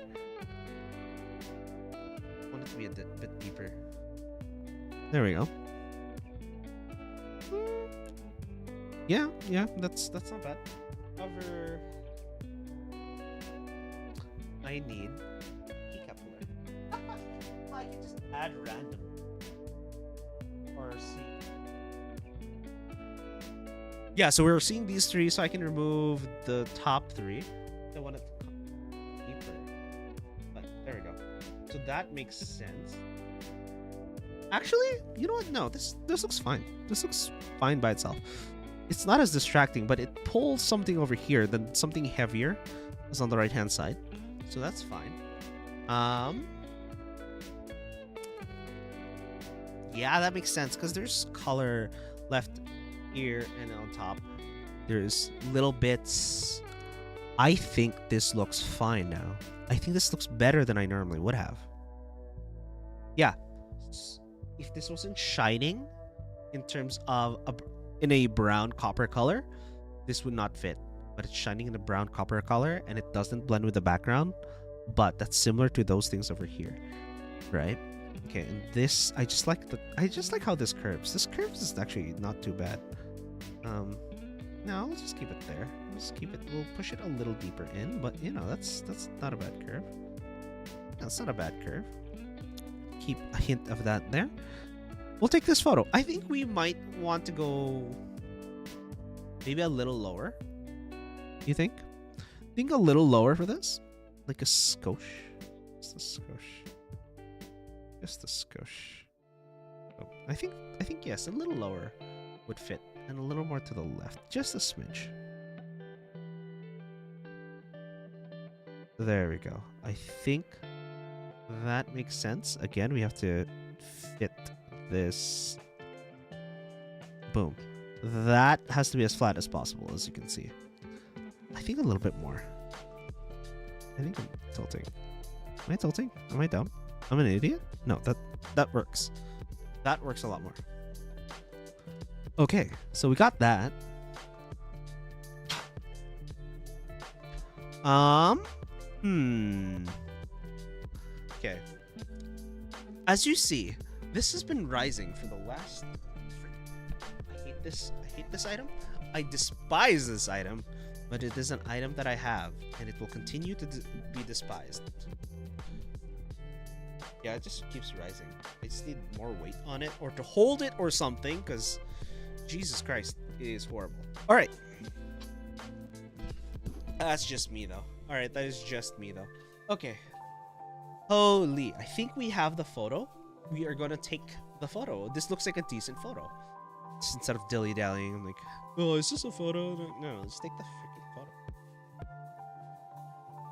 I want it to be a bit deeper. There we go. Yeah, that's not bad. However, I need keycap holder. I can just add random or see. Yeah, so we're seeing these 3, so I can remove the top 3. I want it to come deeper, but there we go. So that makes sense. Actually, you know what? No, this looks fine. This looks fine by itself. It's not as distracting, but it pulls something over here, then something heavier is on the right-hand side. So that's fine. Yeah, that makes sense, because there's color left here and on top. There's little bits. I think this looks fine now. I think this looks better than I normally would have. Yeah. If this wasn't shining in terms of in a brown copper color, this would not fit. But it's shining in a brown copper color and it doesn't blend with the background. But that's similar to those things over here, right? Okay, and this I just like how this curves. This curves is actually not too bad. No, let's just keep it there. Let's keep it. We'll push it a little deeper in, but you know that's not a bad curve. That's not a bad curve. Keep a hint of that there. We'll take this photo. I think we might want to go maybe a little lower. You think? Think a little lower for this? Like a skosh. Just a skosh. Just a skosh. Oh, I think yes, a little lower would fit, and a little more to the left, just a smidge. There we go. I think that makes sense. Again, we have to fit this. Boom. That has to be as flat as possible, as you can see. I think a little bit more. I think I'm tilting. Am I tilting? Am I dumb? I'm an idiot? No, that works. That works a lot more. Okay, so we got that. Okay. As you see, this has been rising for the last... I hate this item. I despise this item, but it is an item that I have, and it will continue to be despised. Yeah, it just keeps rising. I just need more weight on it, or to hold it or something, because Jesus Christ, it is horrible. Alright. That's just me, though. Alright, that is just me, though. Okay. Holy, I think we have the photo. We are gonna take the photo. This looks like a decent photo. Just instead of dilly-dallying, I'm like, oh, is this a photo? No, just take the freaking photo.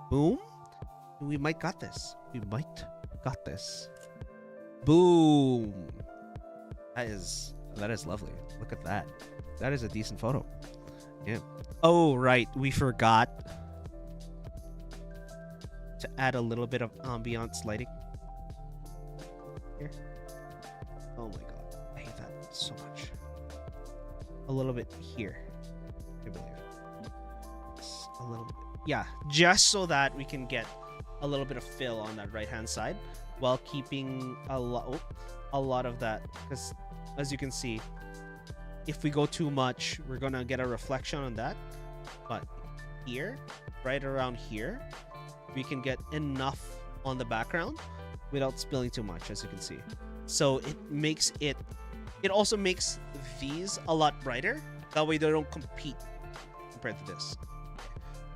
Boom. We might got this. We might got this. Boom. That is lovely. Look at that. That is a decent photo. Yeah. Oh, right. We forgot to add a little bit of ambiance lighting here. Oh my god. I hate that so much. A little bit here, I believe. Just a little bit. Yeah, just so that we can get a little bit of fill on that right hand side while keeping a lot of that, because as you can see, if we go too much, we're gonna get a reflection on that. But here, right around here, we can get enough on the background without spilling too much, as you can see. So it also makes these a lot brighter. That way they don't compete compared to this. Okay.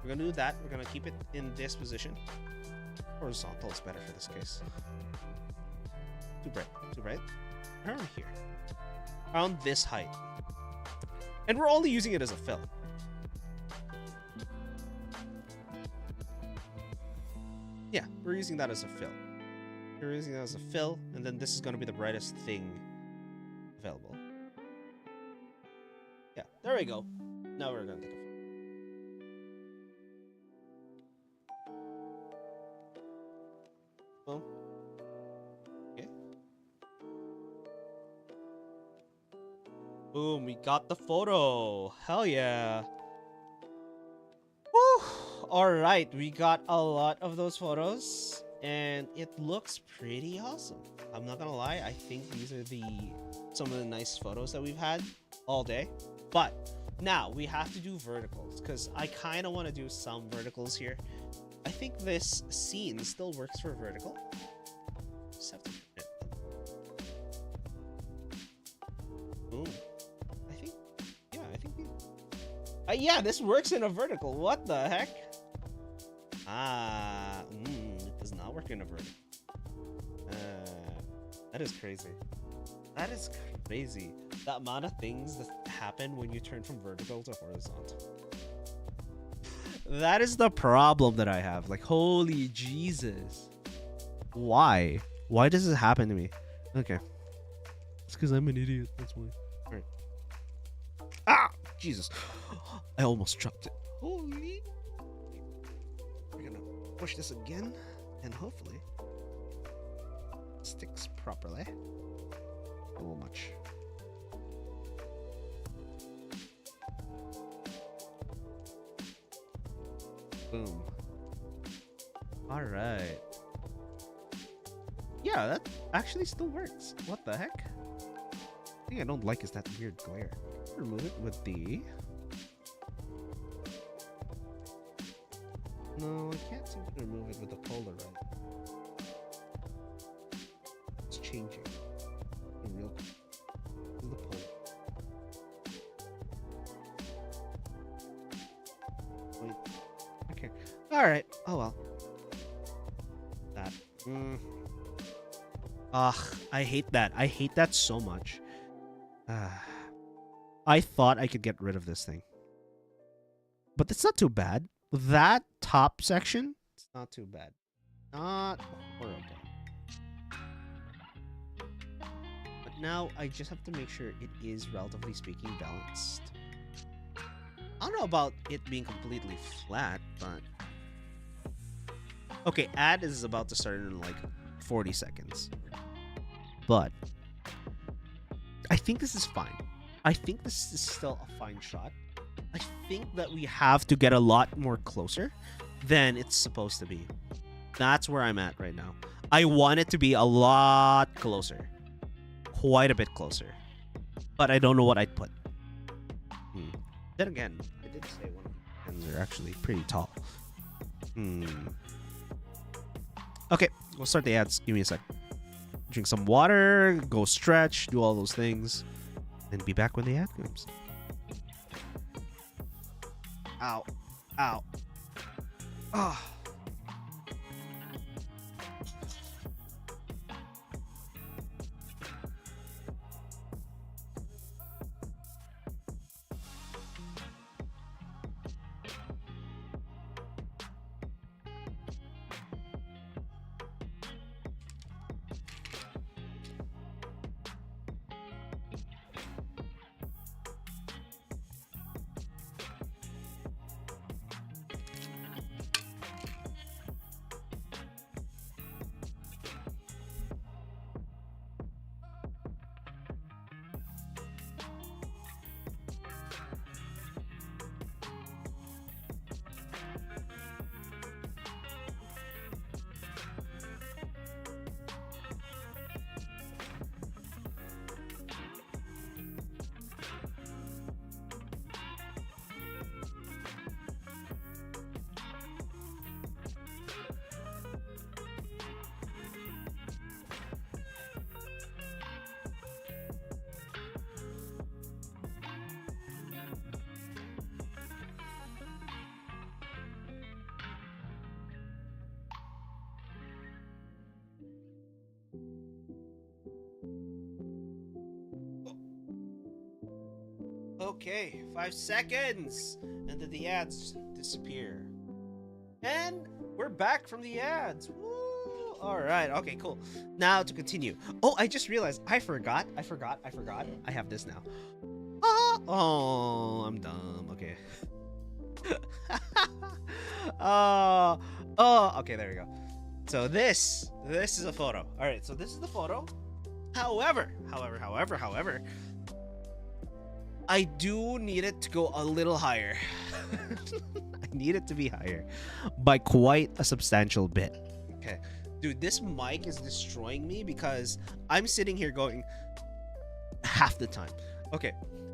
We're gonna do that. We're gonna keep it in this position. Horizontal is better for this case. Too bright. Around here. Around this height. And we're only using it as a fill. Yeah, we're using that as a fill. We're using that as a fill, and then this is gonna be the brightest thing available. Yeah, there we go. Now we're gonna take a photo. Boom. Okay. Boom, we got the photo. Hell yeah. Woo! Alright, we got a lot of those photos, and it looks pretty awesome. I'm not gonna lie, I think these are some of the nice photos that we've had all day. But now we have to do verticals, because I kind of want to do some verticals here. I think this scene still works for vertical. Just have to it. Boom. Yeah, this works in a vertical. What the heck? It does not work in a vertical. That is crazy. That is crazy. The amount of things that happen when you turn from vertical to horizontal. That is the problem that I have. Like, holy Jesus. Why? Why does this happen to me? Okay. It's because I'm an idiot. That's why. Alright. Ah! Jesus. I almost dropped it. Holy. We're gonna push this again, and hopefully it sticks properly. A little much. Boom. Alright. Yeah, that actually still works. What the heck? The thing I don't like is that weird glare. Remove it with the... No, I can't seem to remove it with the Polaroid. It's changing. Real quick. The Polaroid. Wait. Okay. Alright. Oh well. That. Mm. Ugh, I hate that. I hate that so much. I thought I could get rid of this thing. But it's not too bad. That top section, it's not too bad. Not horrible. But now I just have to make sure it is, relatively speaking, balanced. I don't know about it being completely flat, but... Okay, ad is about to start in like 40 seconds. But I think this is fine. I think this is still a fine shot. I think that we have to get a lot more closer than it's supposed to be. That's where I'm at right now. I want it to be a lot closer. Quite a bit closer. But I don't know what I'd put. Then again, I did say one of the ends are actually pretty tall. Okay, we'll start the ads. Give me a sec. Drink some water, go stretch, do all those things, and be back when the ad comes. Ow. Ow. Ah. Okay, 5 seconds, and then the ads disappear. And we're back from the ads. Woo! All right, okay, cool. Now to continue. Oh, I just realized I forgot. I have this now. Oh, I'm dumb. Okay. Okay, there we go. So this is a photo. All right, so this is the photo. However, I do need it to go a little higher. I need it to be higher by quite a substantial bit. Okay. Dude, this mic is destroying me because I'm sitting here going half the time. Okay.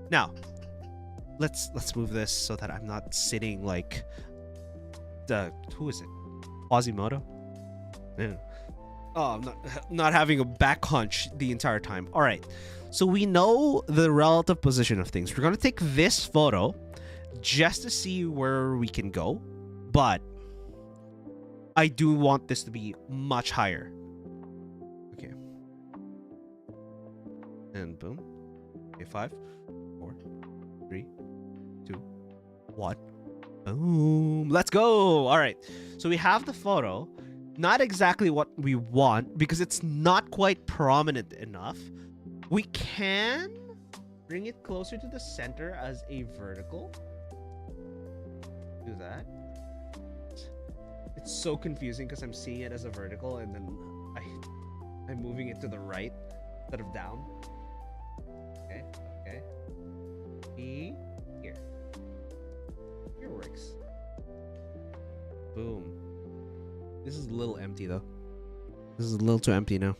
Now, let's move this so that I'm not sitting like who is it? Quasimodo? Yeah. Oh, I'm not having a back hunch the entire time. All right. So we know the relative position of things. We're going to take this photo just to see where we can go. But I do want this to be much higher. Okay. And boom. Okay, 5, 4, 3, 2, 1. Boom. Let's go. All right. So we have the photo. Not exactly what we want because it's not quite prominent enough. We can bring it closer to the center as a vertical. Do that. It's so confusing because I'm seeing it as a vertical and then I'm moving it to the right instead of down. Okay, okay. Here. Here works. Boom. This is a little empty though. This is a little too empty now.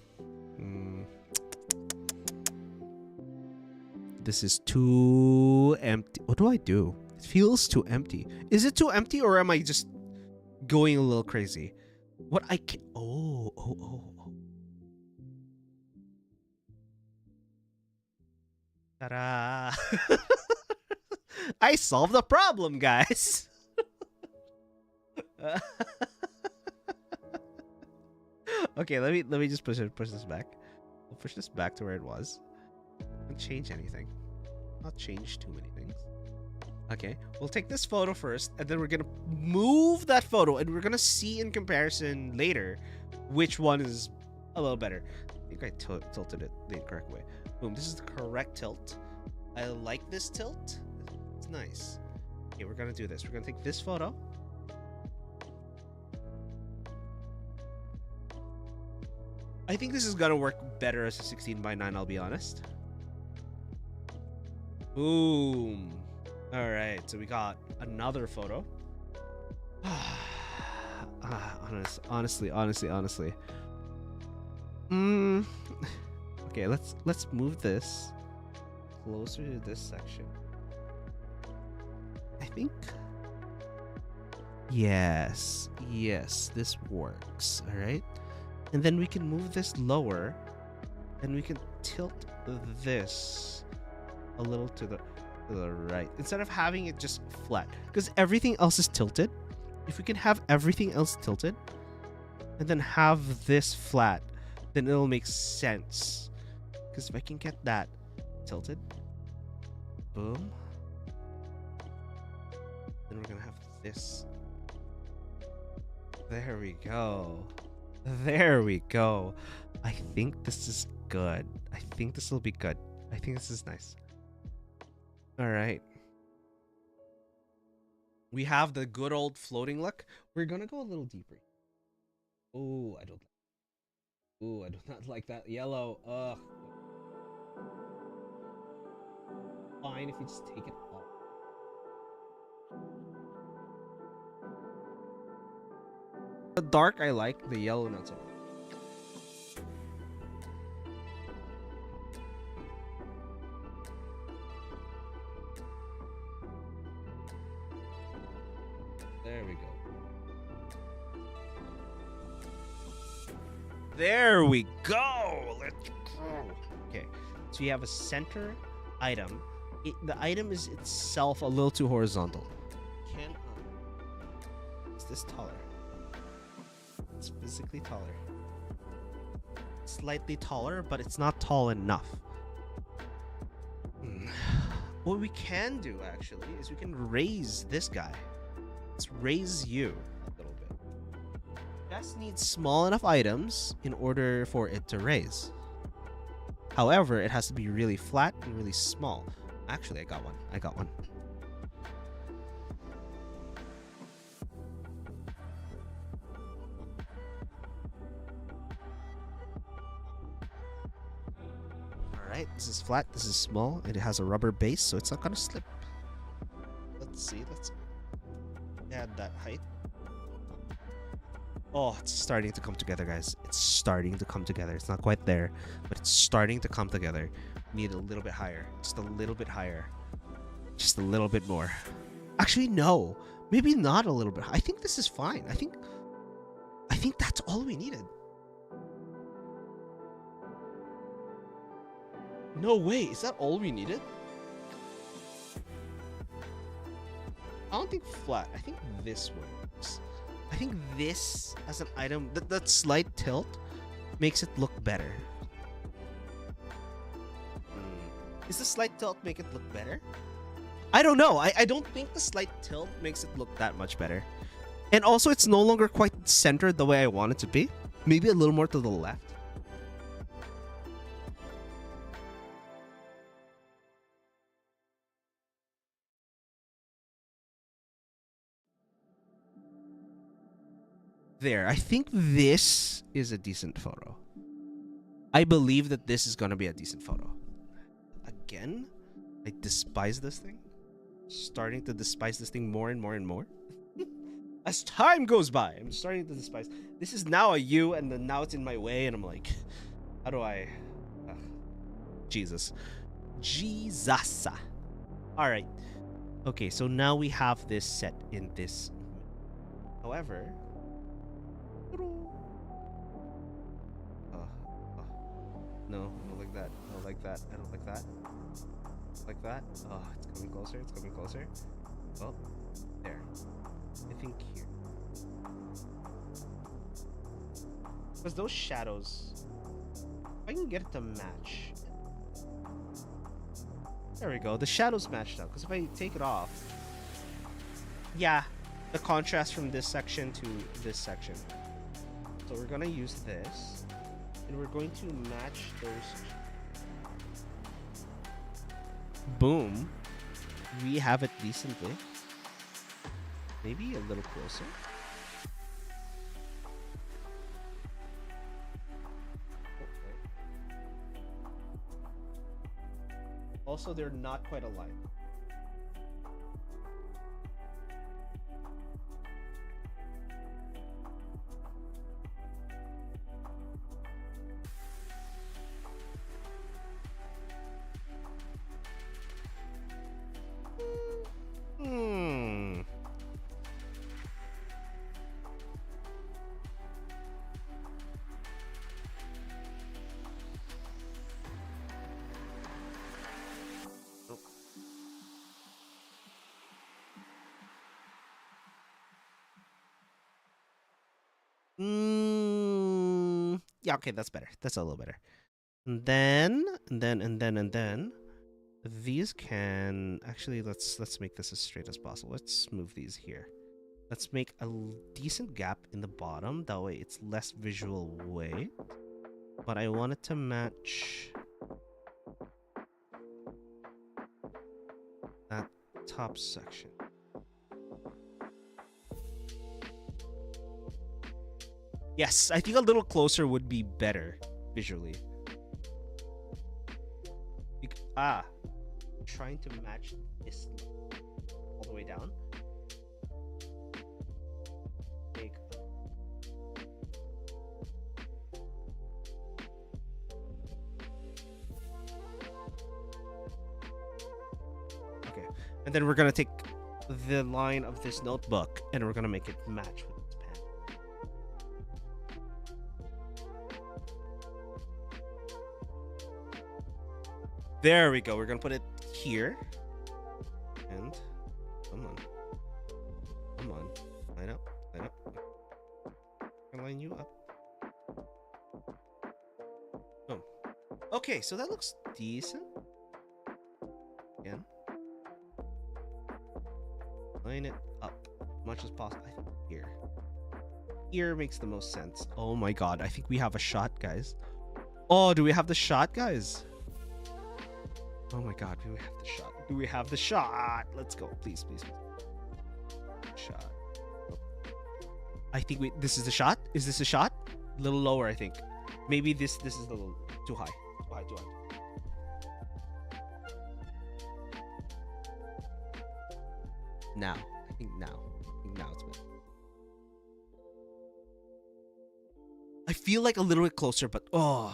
This is too empty. What do I do? It feels too empty. Is it too empty or am I just going a little crazy? What I can... Oh. Ta-da! I solved the problem, guys. Okay, let me just push this back. I'll push this back to where it was. Don't change anything. Not change too many things. Okay, we'll take this photo first, and then we're gonna move that photo, and we're gonna see in comparison later which one is a little better. I think I tilted it the correct way. Boom, this is the correct tilt. I like this tilt. It's nice. Okay, we're gonna do this. We're gonna take this photo. I think this is gonna work better as a 16:9, I'll be honest. Boom. All right, so we got another photo. Honestly. Okay, let's move this closer to this section. I think. Yes, this works. All right, and then we can move this lower, and we can tilt this a little to the right instead of having it just flat, because everything else is tilted. If we can have everything else tilted and then have this flat, then it'll make sense. Because if I can get that tilted, boom, then we're gonna have this. There we go. I think this is good. I think this will be good. I think this is nice. All right. We have the good old floating look. We're gonna go a little deeper. Oh, I do not like that yellow. Ugh. Fine if you just take it off. The dark I like, the yellow not so much. There we go. There we go. Let's go. Okay, so you have a center item. The item is itself a little too horizontal. Is this taller? It's physically taller. Slightly taller, but it's not tall enough. What we can do actually is we can raise this guy. Let's raise you a little bit. Just needs small enough items in order for it to raise. However, it has to be really flat and really small. Actually, I got one. Alright, this is flat, this is small, and it has a rubber base, so it's not gonna slip. Let's see, let's add that height. Oh, it's starting to come together, guys. It's starting to come together. It's not quite there, but it's starting to come together. We need a little bit higher. Just a little bit higher. Just a little bit more. Actually, no. Maybe not a little bit. I think this is fine. I think that's all we needed. No way. Is that all we needed? I don't think flat. I think this works. I think this as an item, that slight tilt makes it look better. Is the slight tilt make it look better? I don't know. I don't think the slight tilt makes it look that much better. And also, it's no longer quite centered the way I want it to be. Maybe a little more to the left. There. I think this is a decent photo. I believe that this is going to be a decent photo. Again, I despise this thing. Starting to despise this thing more and more and more. As time goes by, I'm starting to despise. This is now a U, and then now it's in my way, and I'm like, how do I... Jesus. Alright. Okay, so now we have this set in this. However... No, not like that. I don't like that. I don't like that. Like that. Oh, it's coming closer. It's coming closer. Well, there. I think here. Because those shadows, if I can get it to match. There we go. The shadows matched up. Because if I take it off, yeah, the contrast from this section to this section. So we're gonna use this, and we're going to match those. Boom. We have it decently. Maybe a little closer. Also, they're not quite aligned. Hmm. Yeah, okay, that's better. That's a little better. And then these can actually let's make this as straight as possible. Let's move these here. Let's make a decent gap in the bottom. That way it's less visual weight. But I want it to match that top section. Yes, I think a little closer would be better visually. Trying to match this all the way down. Take. Okay, and then we're gonna take the line of this notebook and we're gonna make it match with this pen. There we go. We're gonna put it here. And come on, line up. I'll line you up. Oh, okay. So that looks decent. Again, line it up as much as possible. Here makes the most sense. Oh my god, I think we have a shot, guys. Oh, do we have the shot, guys? Oh my god, do we have the shot? Do we have the shot? Let's go. Please. Shot. Oh. I think this is the shot? Is this a shot? A little lower, I think. Maybe this is a little too high. Too high. Now. I think now it's better. I feel like a little bit closer, but oh.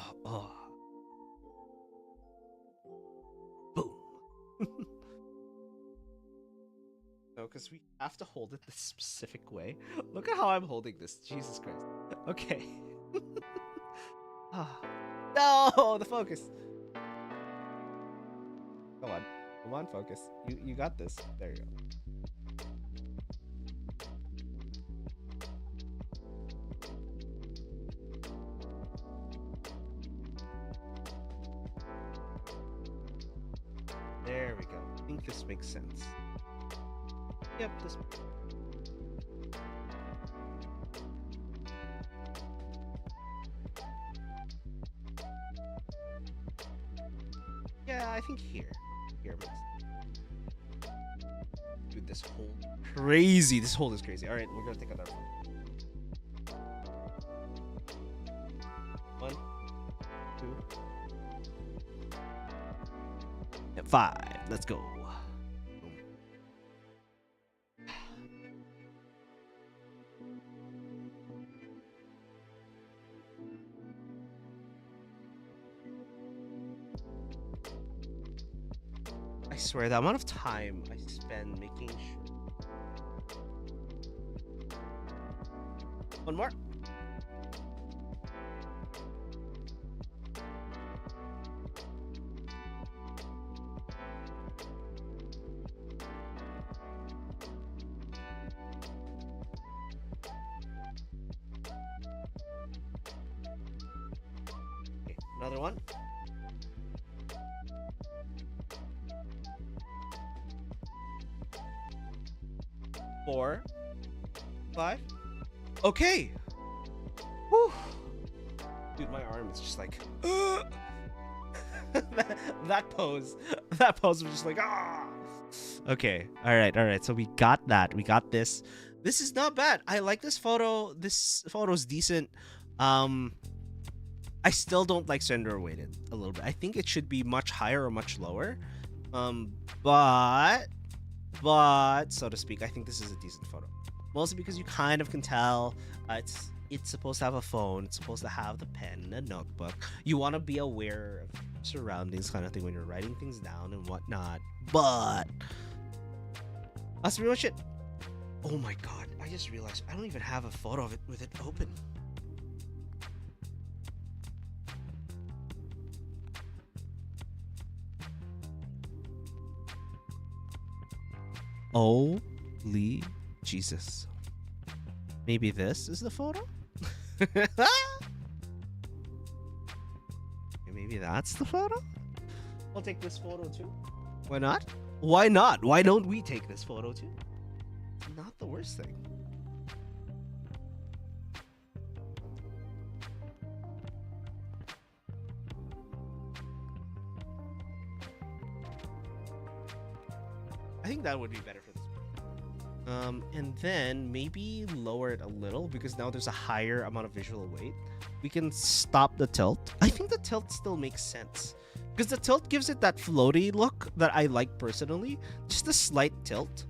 No, because we have to hold it this specific way. Look at how I'm holding this. Jesus Christ. Okay. No, the focus. Come on, focus. You got this. There you go. There we go. I think this makes sense. Yep, this. Yeah, I think here makes sense. Dude, this hold crazy. This hold is crazy. All right, we're gonna take another one. 1, 2, and 5. Let's go. I swear, the amount of time I spend making sure. One more. Another one. 4, 5. Okay. Whew. Dude, my arm is just like that pose. That pose was just like ah. Okay. All right. So we got that. We got this. This is not bad. I like this photo. This photo's decent. I still don't like Sender weighted a little bit. I think it should be much higher or much lower. But so to speak, I think this is a decent photo. Mostly because you kind of can tell it's supposed to have a phone. It's supposed to have the pen, a notebook. You want to be aware of surroundings, kind of thing, when you're writing things down and whatnot. But that's pretty much it. Oh my god! I just realized I don't even have a photo of it with it open. Holy Jesus. Maybe this is the photo? Maybe that's the photo? I'll take this photo too. Why not? Why not? Why don't we take this photo too? It's not the worst thing. I think that would be better for this one. And then maybe lower it a little because now there's a higher amount of visual weight. We can stop the tilt. I think the tilt still makes sense because the tilt gives it that floaty look that I like personally. Just a slight tilt.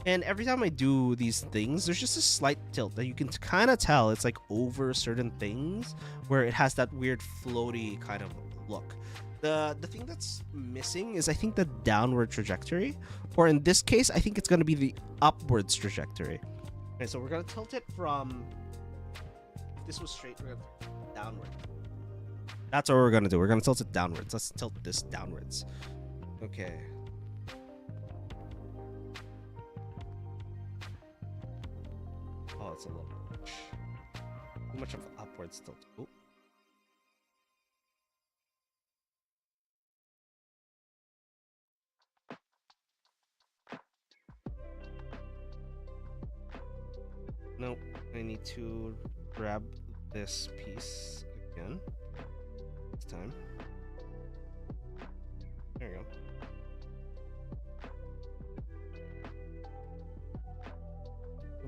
And every time I do these things, there's just a slight tilt that you can kind of tell it's like over certain things where it has that weird floaty kind of look. The thing that's missing is I think the downward trajectory, or in this case, I think it's going to be the upwards trajectory. Okay, so we're going to tilt it from, if this was straight, we're going to downward. That's what we're going to do. We're going to tilt it downwards. Let's tilt this downwards. Okay. Oh, it's a little much. Too much of upwards tilt. Ooh. Nope, I need to grab this piece again. This time. There we go.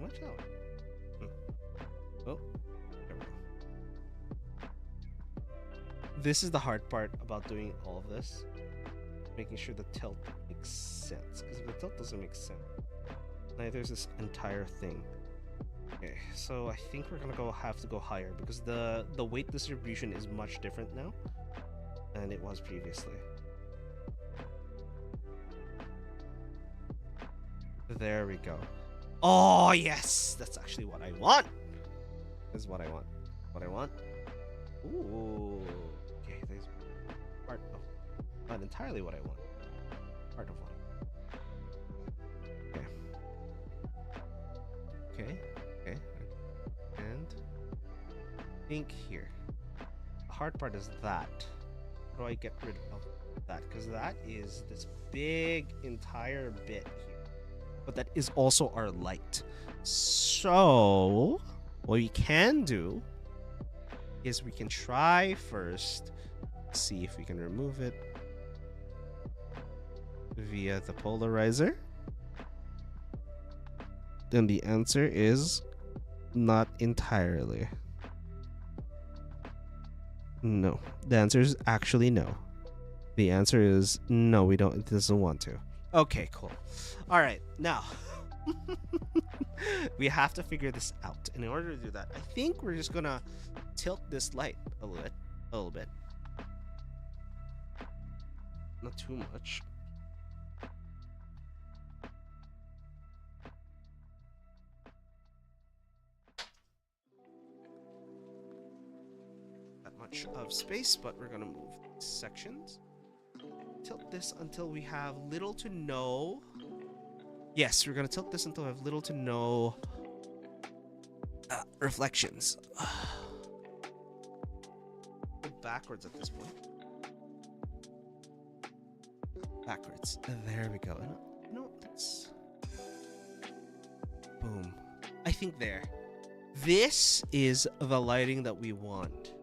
Watch out. Oh, there we go. This is the hard part about doing all of this. Making sure the tilt makes sense. Because if the tilt doesn't make sense, neither is this entire thing. Okay, so I think we're gonna have to go higher because the weight distribution is much different now than it was previously. There we go. Oh yes, that's actually what I want. This is what I want. What I want. Ooh. Okay, there's part of, not entirely what I want. Part of what. Okay. Okay. Okay, and I think here. The hard part is that. How do I get rid of that? Because that is this big entire bit here. But that is also our light. So, what we can do is we can try first, see if we can remove it via the polarizer. Then the answer is not entirely. No. The answer is actually no. The answer is no, we don't, it doesn't want to. Okay, cool. All right, now we have to figure this out. And in order to do that, I think we're just gonna tilt this light a little bit. Not too much. Much of space, but we're gonna move these sections. Tilt this until we have little to no. Yes, we're gonna tilt this until we have little to no reflections. The backwards at this point. Backwards. There we go. No, that's... Boom. I think there. This is the lighting that we want.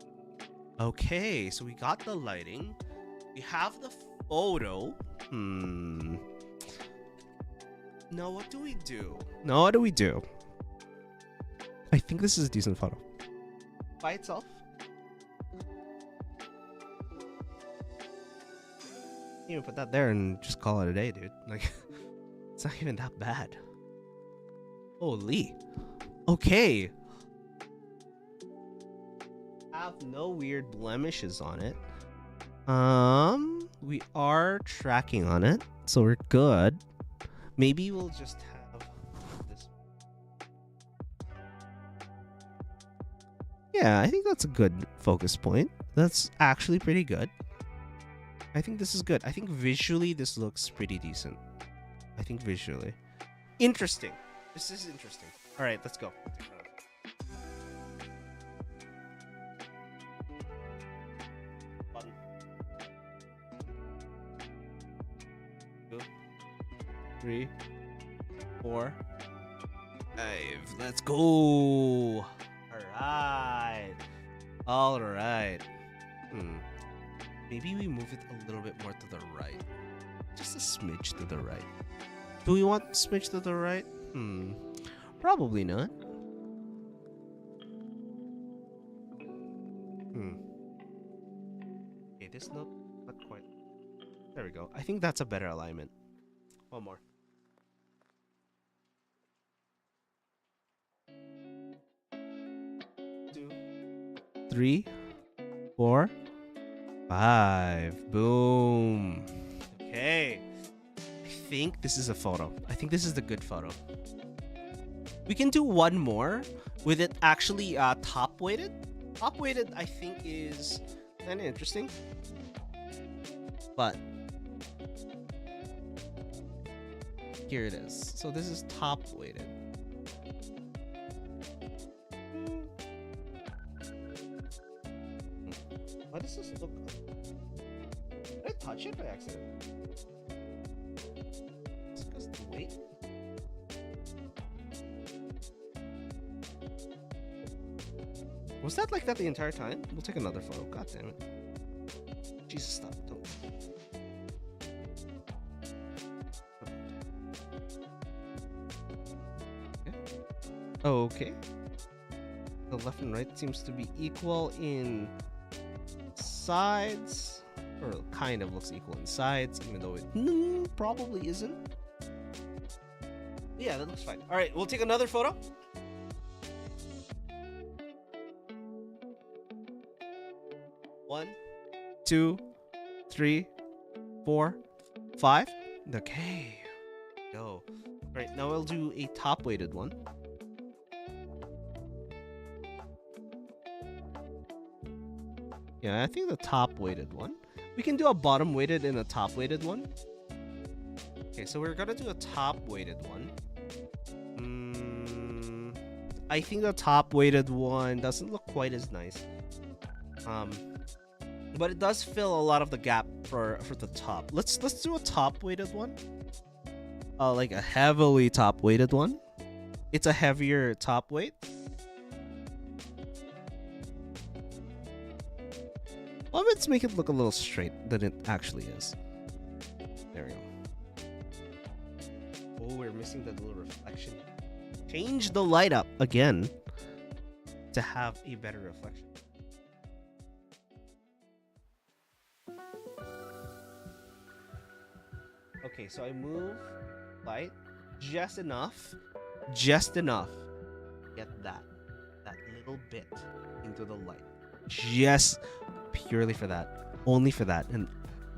Okay, so we got the lighting. We have the photo. Now what do we do? I think this is a decent photo. By itself. You can put that there and just call it a day, dude. Like, it's not even that bad. Holy. Okay. Have no weird blemishes on it. We are tracking on it, so we're good. Maybe we'll just have this. Yeah, I think that's a good focus point. That's actually pretty good. I think this is good. I think visually this looks pretty decent. I think visually. Interesting. This is interesting. All right, let's go. Button. 2, 3, 4, 5. Let's go. All right. All right. Maybe we move it a little bit more to the right. Just a smidge to the right. Do we want a smidge to the right? Probably not. Okay, this not quite. There we go. I think that's a better alignment. One more. 2, 3, 4, 5. Boom. Okay. I think this is a photo. I think this is the good photo. We can do one more with it actually top weighted. Top weighted, I think, is kind of interesting. But here it is. So this is top weighted. Why does this look? Did I touch it by accident? Is it because of the weight? Was that like that the entire time? We'll take another photo. God damn it. Jesus, stop. Don't. Okay. The left and right seems to be equal in sides, or kind of looks equal in sides, even though it probably isn't. Yeah, that looks fine. All right, we'll take another photo. One, 2, 3, 4, 5. Okay. Go. All right, now we'll do a top weighted one. Yeah, I think the top weighted one. We can do a bottom weighted and a top weighted one. Okay, so we're gonna do a top weighted one. I think the top weighted one doesn't look quite as nice. But it does fill a lot of the gap for the top. Let's do a top weighted one. Like a heavily top weighted one. It's a heavier top weight. Well, let's make it look a little straight than it actually is. There we go. Oh, we're missing that little reflection. Change the light up again to have a better reflection. Okay, so I move light just enough. Get that little bit into the light. Just purely for that. Only for that. And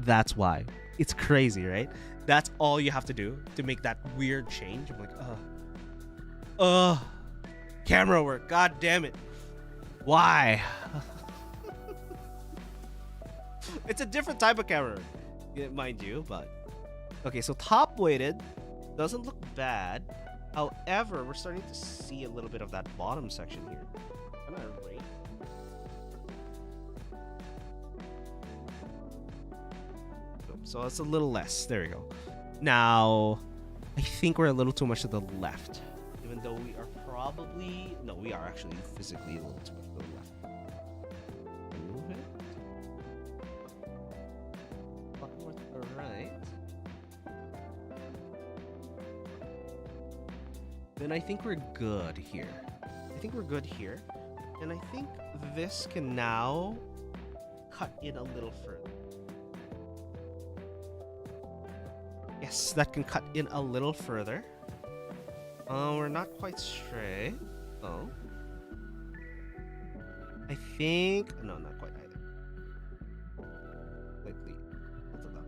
that's why. It's crazy, right? That's all you have to do to make that weird change. I'm like, camera work. God damn it. Why? It's a different type of camera, mind you, but okay, so top weighted doesn't look bad. However, we're starting to see a little bit of that bottom section here. I'm gonna rate. So it's a little less. There we go. Now, I think we're a little too much to the left. Even though we are probably... No, we are actually physically a little too much to the left. Move it. Fuck more to the right. Then I think we're good here. I think we're good here. And I think this can now cut in a little further. Yes, that can cut in a little further. We're not quite straight. Oh. I think... No, not quite either. Slightly tilted that.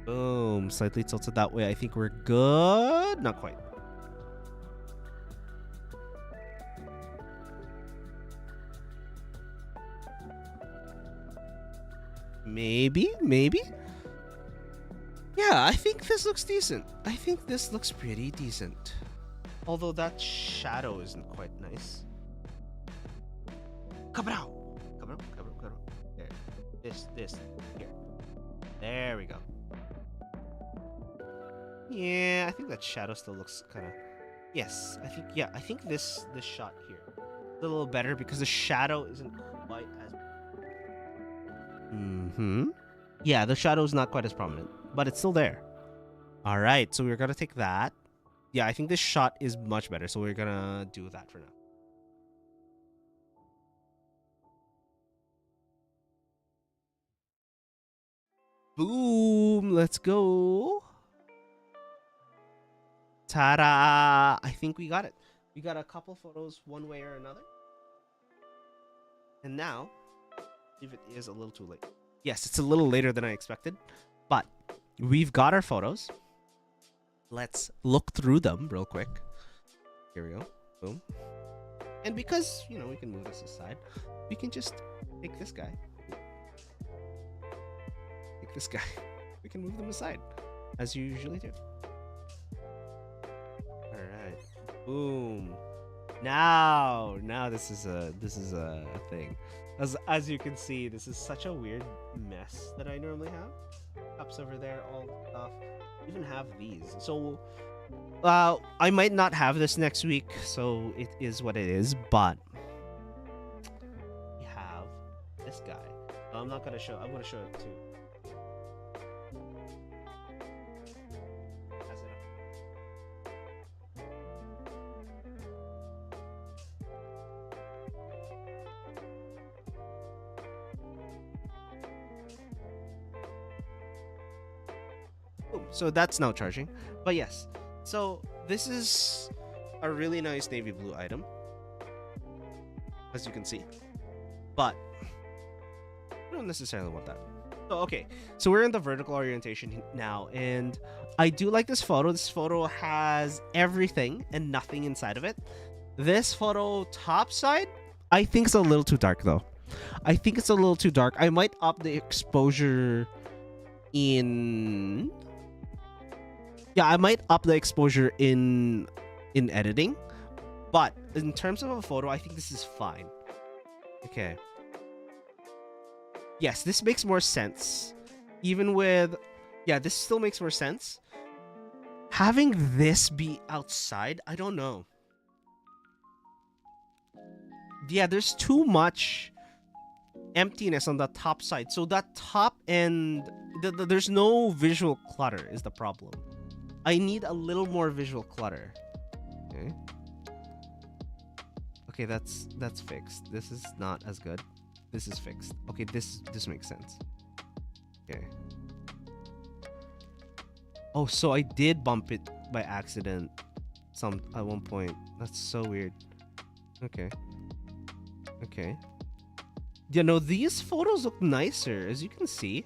Boom. Slightly tilted that way. I think we're good. Not quite. Maybe? Yeah, I think this looks decent. I think this looks pretty decent. Although that shadow isn't quite nice. Cabrao. There. This. Here. There we go. Yeah, I think that shadow still looks kind of... Yes, I think this shot here is a little better because the shadow isn't quite as... Yeah, the shadow is not quite as prominent, but it's still there. All right, so we're gonna take that. Yeah, I think this shot is much better, so we're gonna do that for now. Boom! Let's go. Ta-da! I think we got it. We got a couple photos one way or another. And now, if it is a little too late. Yes, it's a little later than I expected, but we've got our photos. Let's look through them real quick. Here we go. Boom. And because, you know, we can move this aside, we can just take this guy. Take this guy. We can move them aside, as you usually do. All right. Boom. Now this is a thing. As you can see, this is such a weird mess that I normally have. Cups over there, all stuff. Even have these. So I might not have this next week, so it is what it is, but we have this guy. I'm not gonna show, I'm gonna show it too. So that's now charging. But yes, so this is a really nice navy blue item, as you can see, but I don't necessarily want that. So okay, so we're in the vertical orientation now, and I do like this photo. This photo has everything and nothing inside of it. This photo top side, I think it's a little too dark though. I think it's a little too dark. I might up the exposure in... Yeah, I might up the exposure in editing, but in terms of a photo, I think this is fine. Okay. Yes, this makes more sense. Even with... Yeah, this still makes more sense. Having this be outside, I don't know. Yeah, there's too much emptiness on the top side. So that top end... there's no visual clutter is the problem. I need a little more visual clutter. Okay. Okay, that's fixed. This is not as good. This is fixed. Okay, this makes sense. Okay. Oh, so I did bump it by accident at one point. That's so weird. Okay. Okay. You know, these photos look nicer, as you can see.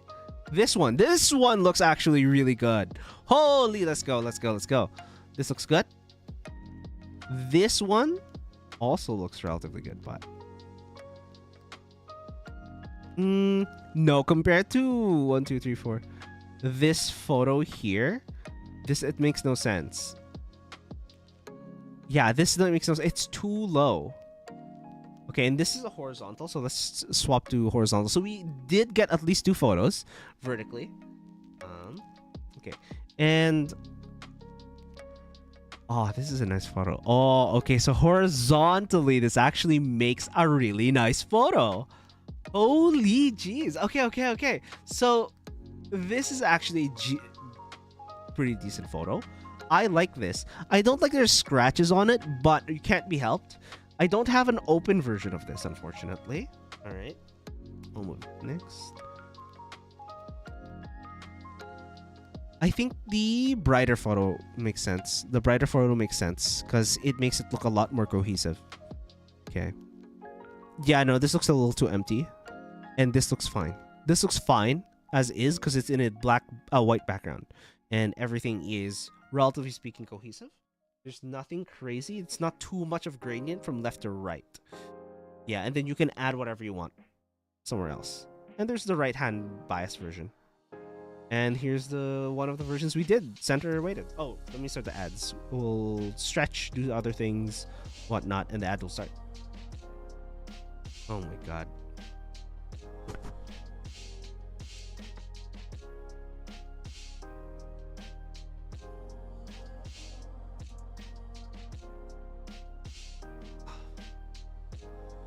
This one looks actually really good. Holy, let's go. This looks good. This one also looks relatively good, but no, compared to 1, 2, 3, 4, this photo here, it makes no sense. Yeah, this doesn't make sense. It's too low. Okay, and this is a horizontal, so let's swap to horizontal. So we did get at least 2 photos vertically. Okay. And oh, this is a nice photo. Oh, okay. So horizontally, this actually makes a really nice photo. Holy jeez. Okay. So this is actually pretty decent photo. I like this. I don't like there's scratches on it, but you can't be helped. I don't have an open version of this, unfortunately. All right. I'll move next. I think the brighter photo makes sense. The brighter photo makes sense because it makes it look a lot more cohesive. Okay. Yeah, no, this looks a little too empty. And this looks fine. This looks fine as is because it's in a white background. And everything is, relatively speaking, cohesive. There's nothing crazy. It's not too much of gradient from left to right. Yeah, and then you can add whatever you want somewhere else. And there's the right-hand bias version. And here's the one of the versions we did, center weighted. Oh, let me start the ads. We'll stretch, do other things, whatnot, and the ad will start. Oh my god.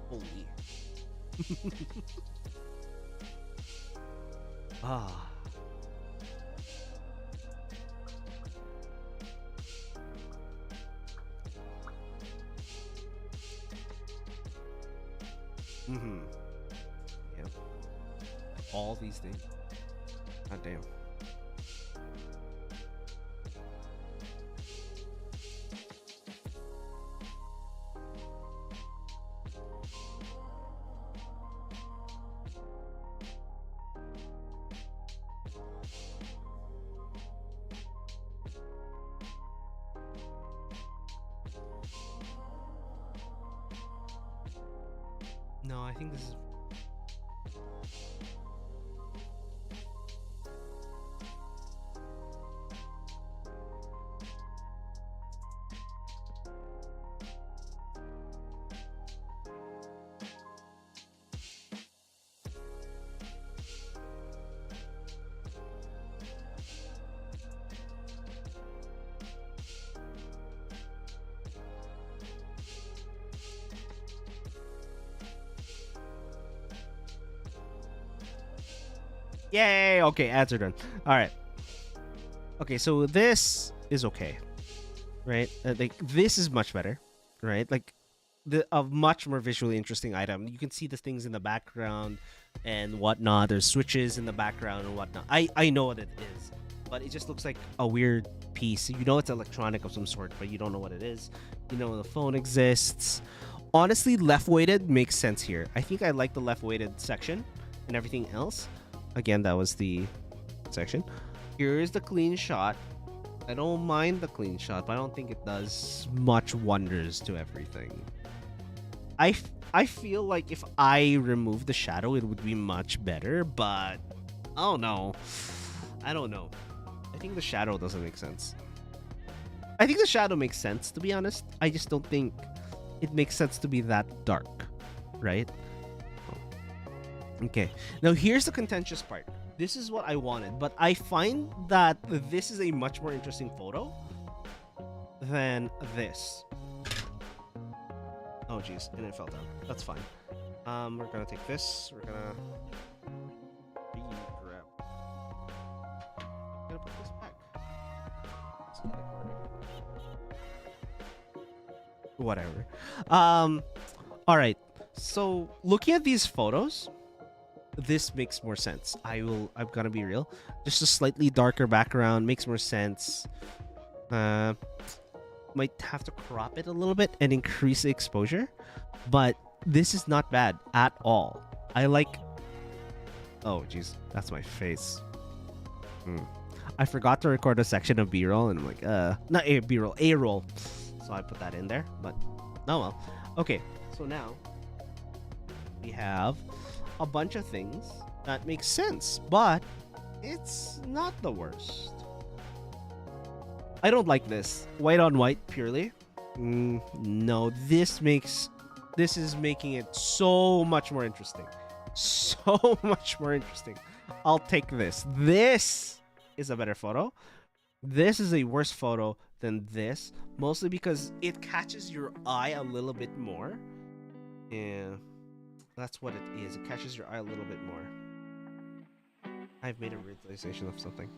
Holy. Ah. Mm-hmm. Yep. All these things. God damn. No, I think this is... Yay! Okay, ads are done. All right. Okay, so this is okay, right? Like this is much better, right? Like a much more visually interesting item. You can see the things in the background and whatnot. There's switches in the background and whatnot. I know what it is, but it just looks like a weird piece. You know it's electronic of some sort, but you don't know what it is. You know the phone exists. Honestly, left weighted makes sense here. I think I like the left weighted section and everything else. Again, that was the section. Here is the clean shot. I don't mind the clean shot, but I don't think it does much wonders to everything. I feel like if I remove the shadow, it would be much better, but I don't know. I don't know. I think the shadow doesn't make sense. I think the shadow makes sense, to be honest. I just don't think it makes sense to be that dark, right? Okay, now here's the contentious part. This is what I wanted, but I find that this is a much more interesting photo than this. Oh geez, and it fell down. That's fine. We're gonna take this. We're gonna grab. Gonna put this back. Whatever. All right. So looking at these photos, this makes more sense. I'm gonna be real. Just a slightly darker background makes more sense. Might have to crop it a little bit and increase the exposure, but this is not bad at all. I like... Oh jeez, that's my face. I forgot to record a section of B-roll and I'm like, not a B-roll, A-roll. So I put that in there, but oh well. Okay, so now we have a bunch of things that make sense, but it's not the worst. I don't like this white on white purely. No, this is making it so much more interesting. So much more interesting. I'll take this. This is a better photo. This is a worse photo than this, mostly because it catches your eye a little bit more. Yeah, that's what it is. It catches your eye a little bit more. I've made a realization of something.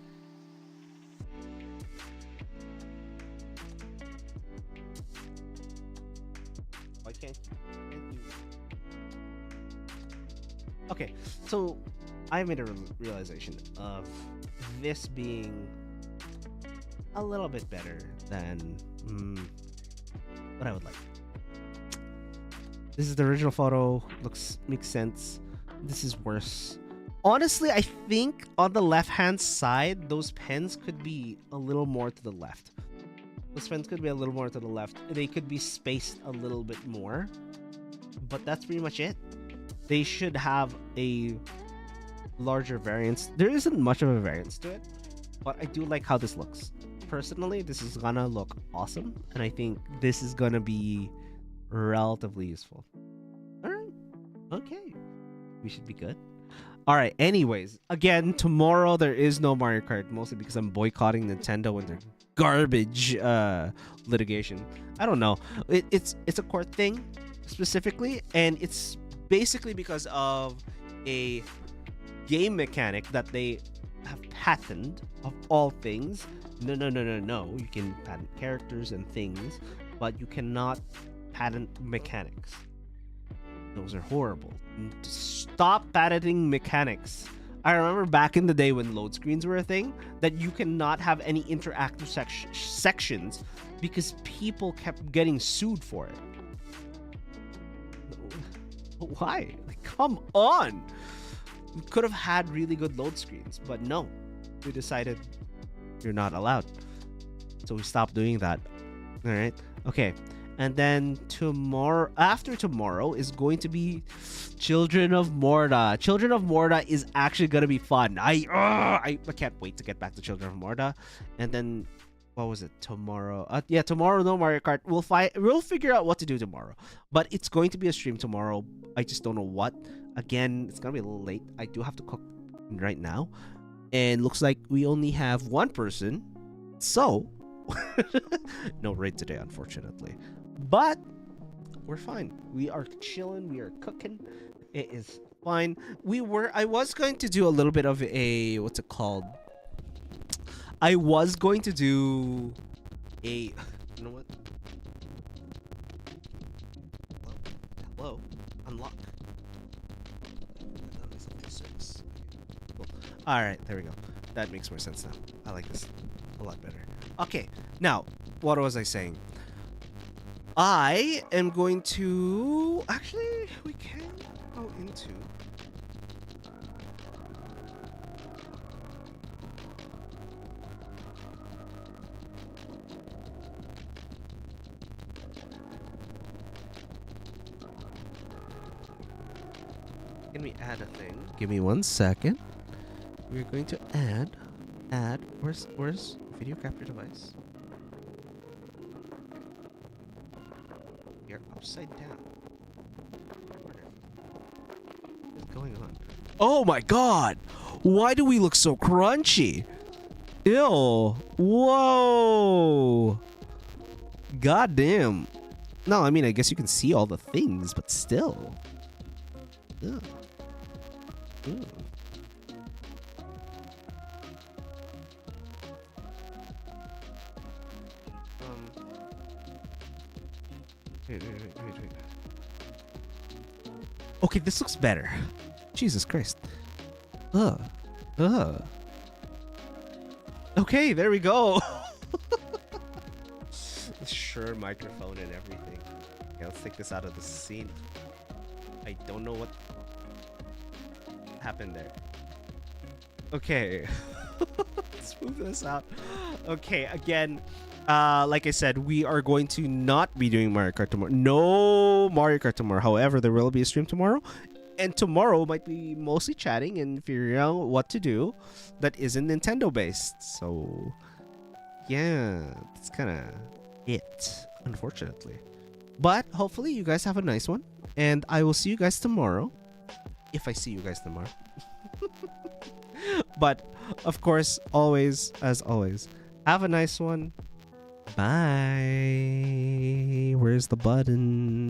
Why can't you? Okay, so I made a realization of this being a little bit better than what I would like. This is the original photo. Makes sense. This is worse. Honestly, I think on the left-hand side, those pens could be a little more to the left. Those pens could be a little more to the left. They could be spaced a little bit more. But that's pretty much it. They should have a larger variance. There isn't much of a variance to it, but I do like how this looks. Personally, this is gonna look awesome, and I think this is gonna be relatively useful. Alright. Okay. We should be good. Alright, anyways. Again, tomorrow there is no Mario Kart, mostly because I'm boycotting Nintendo and their garbage litigation. I don't know. It's a court thing, specifically, and it's basically because of a game mechanic that they have patented, of all things. No. You can patent characters and things, but you cannot patent mechanics. Those are horrible. Stop patenting mechanics. I remember back in the day when load screens were a thing, that you cannot have any interactive sections because people kept getting sued for it. Why? Like, come on! We could have had really good load screens, but no. We decided you're not allowed. So we stopped doing that. Alright? Okay. And then after tomorrow is going to be Children of Morta. Children of Morta is actually going to be fun. I can't wait to get back to Children of Morta. And then, what was it? Tomorrow. Yeah, tomorrow, no Mario Kart. We'll figure out what to do tomorrow. But it's going to be a stream tomorrow. I just don't know what. Again, it's going to be a little late. I do have to cook right now. And looks like we only have one person. So, no raid today, unfortunately. But we're fine. We are chilling. We are cooking. It is fine. I was going to do a little bit of a, what's it called? I was going to do a, you know what? Hello? Unlock. Cool. All right, there we go. That makes more sense now. I like this a lot better. Okay, now, what was I saying? I am going to... Actually, we can go into... Can we add a thing? Give me 1 second. We're going to add... Where's video capture device? You're upside down. What's going on? Oh my god! Why do we look so crunchy? Ew. Whoa. God damn. No, I mean, I guess you can see all the things, but still. Ugh. Ugh. Wait. Okay, this looks better. Jesus Christ. Okay, there we go. Sure, microphone and everything. Okay, let's take this out of the scene. I don't know what happened there. Okay. Let's move this out. Okay, again, like I said, we are going to not be doing Mario Kart tomorrow. No Mario Kart tomorrow. However, there will be a stream tomorrow. And tomorrow might be mostly chatting and figuring out what to do that isn't Nintendo based. So, yeah, that's kind of it, unfortunately. But hopefully you guys have a nice one. And I will see you guys tomorrow. If I see you guys tomorrow. But of course, always, as always, have a nice one. Bye. Where's the button?